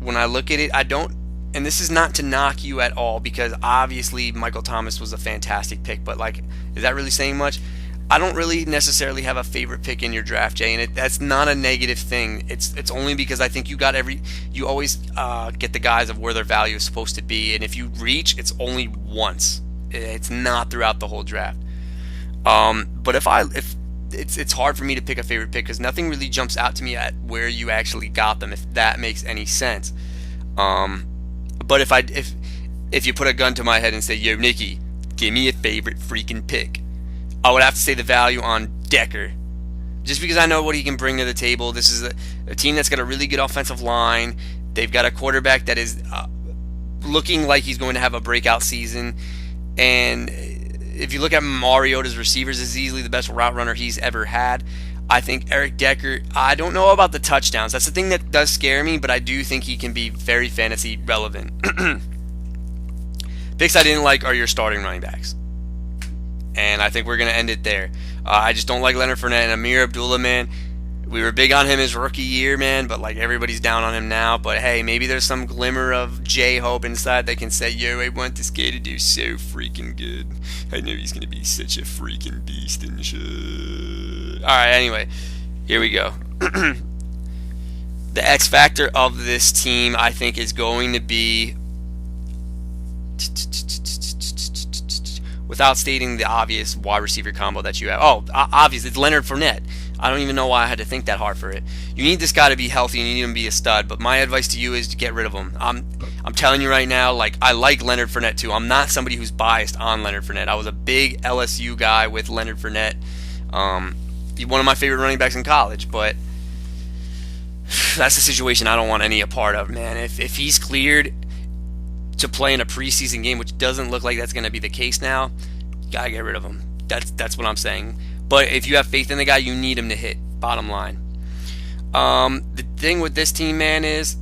when I look at it, I don't, and this is not to knock you at all, because obviously Michael Thomas was a fantastic pick, but like, is that really saying much? I don't really necessarily have a favorite pick in your draft, Jay, and that's not a negative thing. It's only because I think you always get the guys of where their value is supposed to be, and if you reach, it's only once. It's not throughout the whole draft. But if it's hard for me to pick a favorite pick because nothing really jumps out to me at where you actually got them, if that makes any sense. But if you put a gun to my head and say, yo, Nikki, give me a favorite freaking pick, I would have to say the value on Decker. Just because I know what he can bring to the table. This is a team that's got a really good offensive line. They've got a quarterback that is looking like he's going to have a breakout season. And if you look at Mariota's receivers, is easily the best route runner he's ever had. I think Eric Decker, I don't know about the touchdowns. That's the thing that does scare me, but I do think he can be very fantasy relevant. Picks I didn't like are your starting running backs. And I think we're going to end it there. I just don't like Leonard Fournette and Amir Abdullah, man. We were big on him his rookie year, man, but like everybody's down on him now. But hey, maybe there's some glimmer of J-hope inside that can say, yo, I want this guy to do so freaking good. I know he's going to be such a freaking beast and shit. Alright, anyway, here we go. The X factor of this team, I think, is going to be, without stating the obvious wide receiver combo that you have. Oh, obviously, it's Leonard Fournette. I don't even know why I had to think that hard for it. You need this guy to be healthy, and you need him to be a stud, but my advice to you is to get rid of him. I'm telling you right now, like, I like Leonard Fournette too. I'm not somebody who's biased on Leonard Fournette. I was a big LSU guy with Leonard Fournette. One of my favorite running backs in college, but that's a situation I don't want any a part of, man. If he's cleared to play in a preseason game, which doesn't look like that's going to be the case now, you gotta get rid of him. That's what I'm saying. But if you have faith in the guy, you need him to hit. Bottom line. The thing with this team, man, is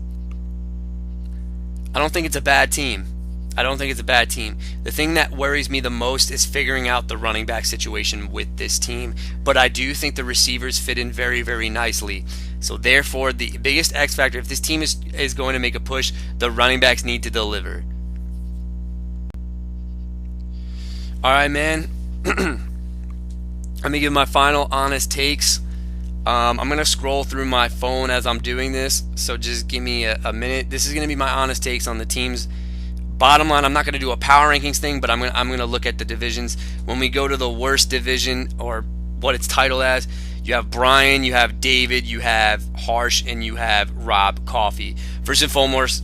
I don't think it's a bad team. The thing that worries me the most is figuring out the running back situation with this team. But I do think the receivers fit in very, very nicely. So therefore, the biggest X factor, if this team is going to make a push, the running backs need to deliver. Alright, man. Let me give my final honest takes. I'm going to scroll through my phone as I'm doing this, so just give me a minute. This is going to be my honest takes on the teams. Bottom line, I'm not going to do a power rankings thing, but I'm going to look at the divisions. When we go to the worst division, or what it's titled as, You have Brian, you have David, you have Harsh, and you have Rob Coffey. First and foremost,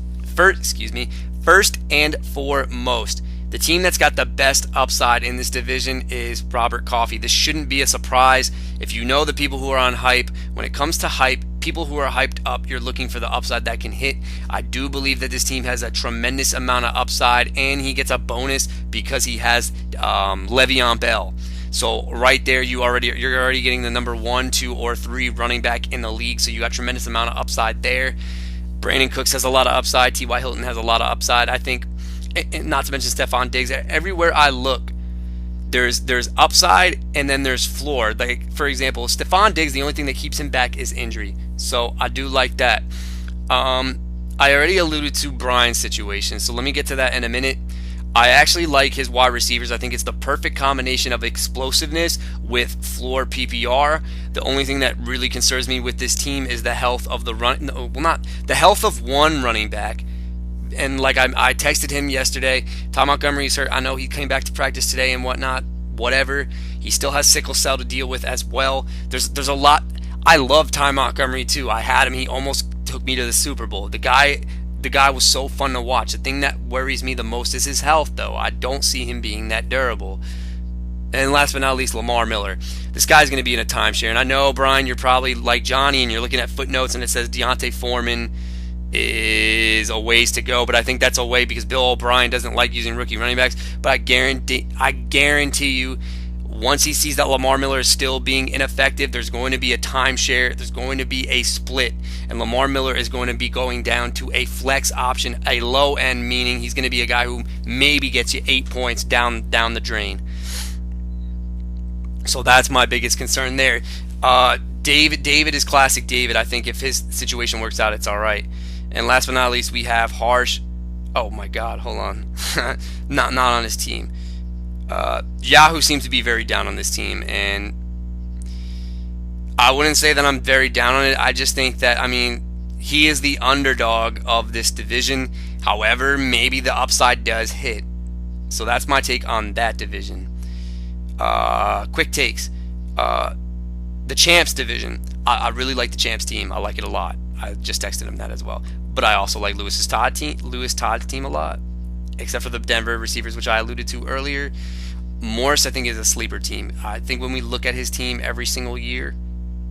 the team that's got the best upside in this division is Robert Coffey. This shouldn't be a surprise. If you know the people who are on hype, when it comes to hype, people who are hyped up, you're looking for the upside that can hit. I do believe that this team has a tremendous amount of upside, and he gets a bonus because he has Le'Veon Bell. So right there, you're already getting the number 1, 2, or 3 running back in the league. So you got tremendous amount of upside there. Brandon Cooks has a lot of upside. T.Y. Hilton has a lot of upside. I think, and not to mention Stephon Diggs. Everywhere I look, there's upside and then there's floor. Like, for example, Stephon Diggs, the only thing that keeps him back is injury. So I do like that. I already alluded to Brian's situation, so let me get to that in a minute. I actually like his wide receivers. I think it's the perfect combination of explosiveness with floor PPR. The only thing that really concerns me with this team is the health of the run. No, well, not the health of one running back. And like I texted him yesterday, Tom Montgomery's hurt. I know he came back to practice today and whatnot. Whatever. He still has sickle cell to deal with as well. There's a lot. I love Ty Montgomery too. I had him. He almost took me to the Super Bowl. The guy was so fun to watch. The thing that worries me the most is his health, though. I don't see him being that durable. And last but not least, Lamar Miller. This guy's going to be in a timeshare. And I know, Brian, you're probably like Johnny and you're looking at footnotes and it says Deontay Foreman is a ways to go. But I think that's a way because Bill O'Brien doesn't like using rookie running backs. But I guarantee you, once he sees that Lamar Miller is still being ineffective, there's going to be a timeshare. There's going to be a split. And Lamar Miller is going to be going down to a flex option, a low end, meaning he's going to be a guy who maybe gets you 8 points down the drain. So that's my biggest concern there. David is classic David. I think if his situation works out, it's all right. And last but not least, we have Harsh. Oh my God, hold on. not on his team. Yahoo seems to be very down on this team, and I wouldn't say that I'm very down on it. I just think that, I mean, he is the underdog of this division. However, maybe the upside does hit. So that's my take on that division. Quick takes. The Champs division. I really like the Champs team. I like it a lot. I just texted him that as well. But I also like Lewis Todd's team a lot, except for the Denver receivers, which I alluded to earlier. Morris, I think, is a sleeper team. I think when we look at his team every single year,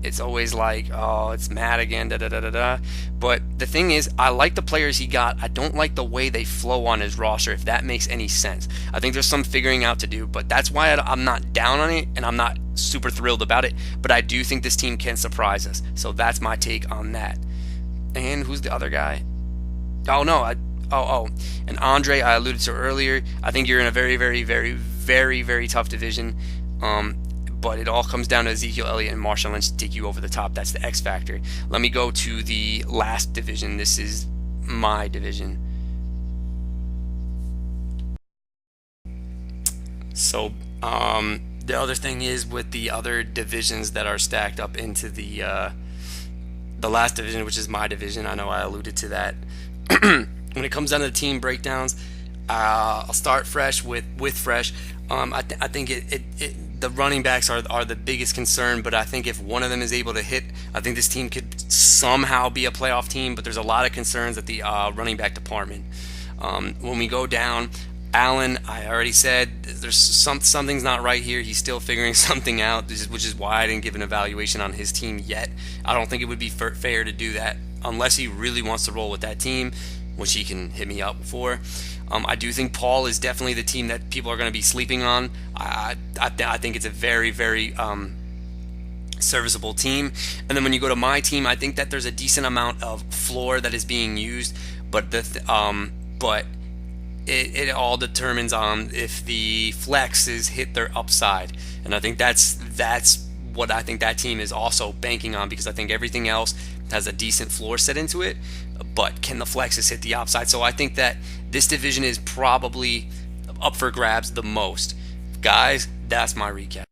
it's always like, oh, it's Matt again, da-da-da-da-da. But the thing is, I like the players he got. I don't like the way they flow on his roster, if that makes any sense. I think there's some figuring out to do, but that's why I'm not down on it, and I'm not super thrilled about it. But I do think this team can surprise us. So that's my take on that. And who's the other guy? Oh, no, and Andre, I alluded to earlier. I think you're in a very, very, very, very, very tough division. But it all comes down to Ezekiel Elliott and Marshawn Lynch to take you over the top. That's the X factor. Let me go to the last division. This is my division. So the other thing is with the other divisions that are stacked up into the last division, which is my division. I know I alluded to that. When it comes down to the team breakdowns, I'll start fresh with fresh. I think the running backs are the biggest concern, but I think if one of them is able to hit, I think this team could somehow be a playoff team. But there's a lot of concerns at the running back department. When we go down, Allen, I already said there's something's not right here. He's still figuring something out, which is why I didn't give an evaluation on his team yet. I don't think it would be fair to do that unless he really wants to roll with that team, which he can hit me up for. I do think Paul is definitely the team that people are going to be sleeping on. I think it's a very, very serviceable team. And then when you go to my team, I think that there's a decent amount of floor that is being used, but it all determines on if the flexes hit their upside. And I think that's what I think that team is also banking on, because I think everything else has a decent floor set into it, but can the flexes hit the upside? So I think that this division is probably up for grabs the most. Guys, that's my recap.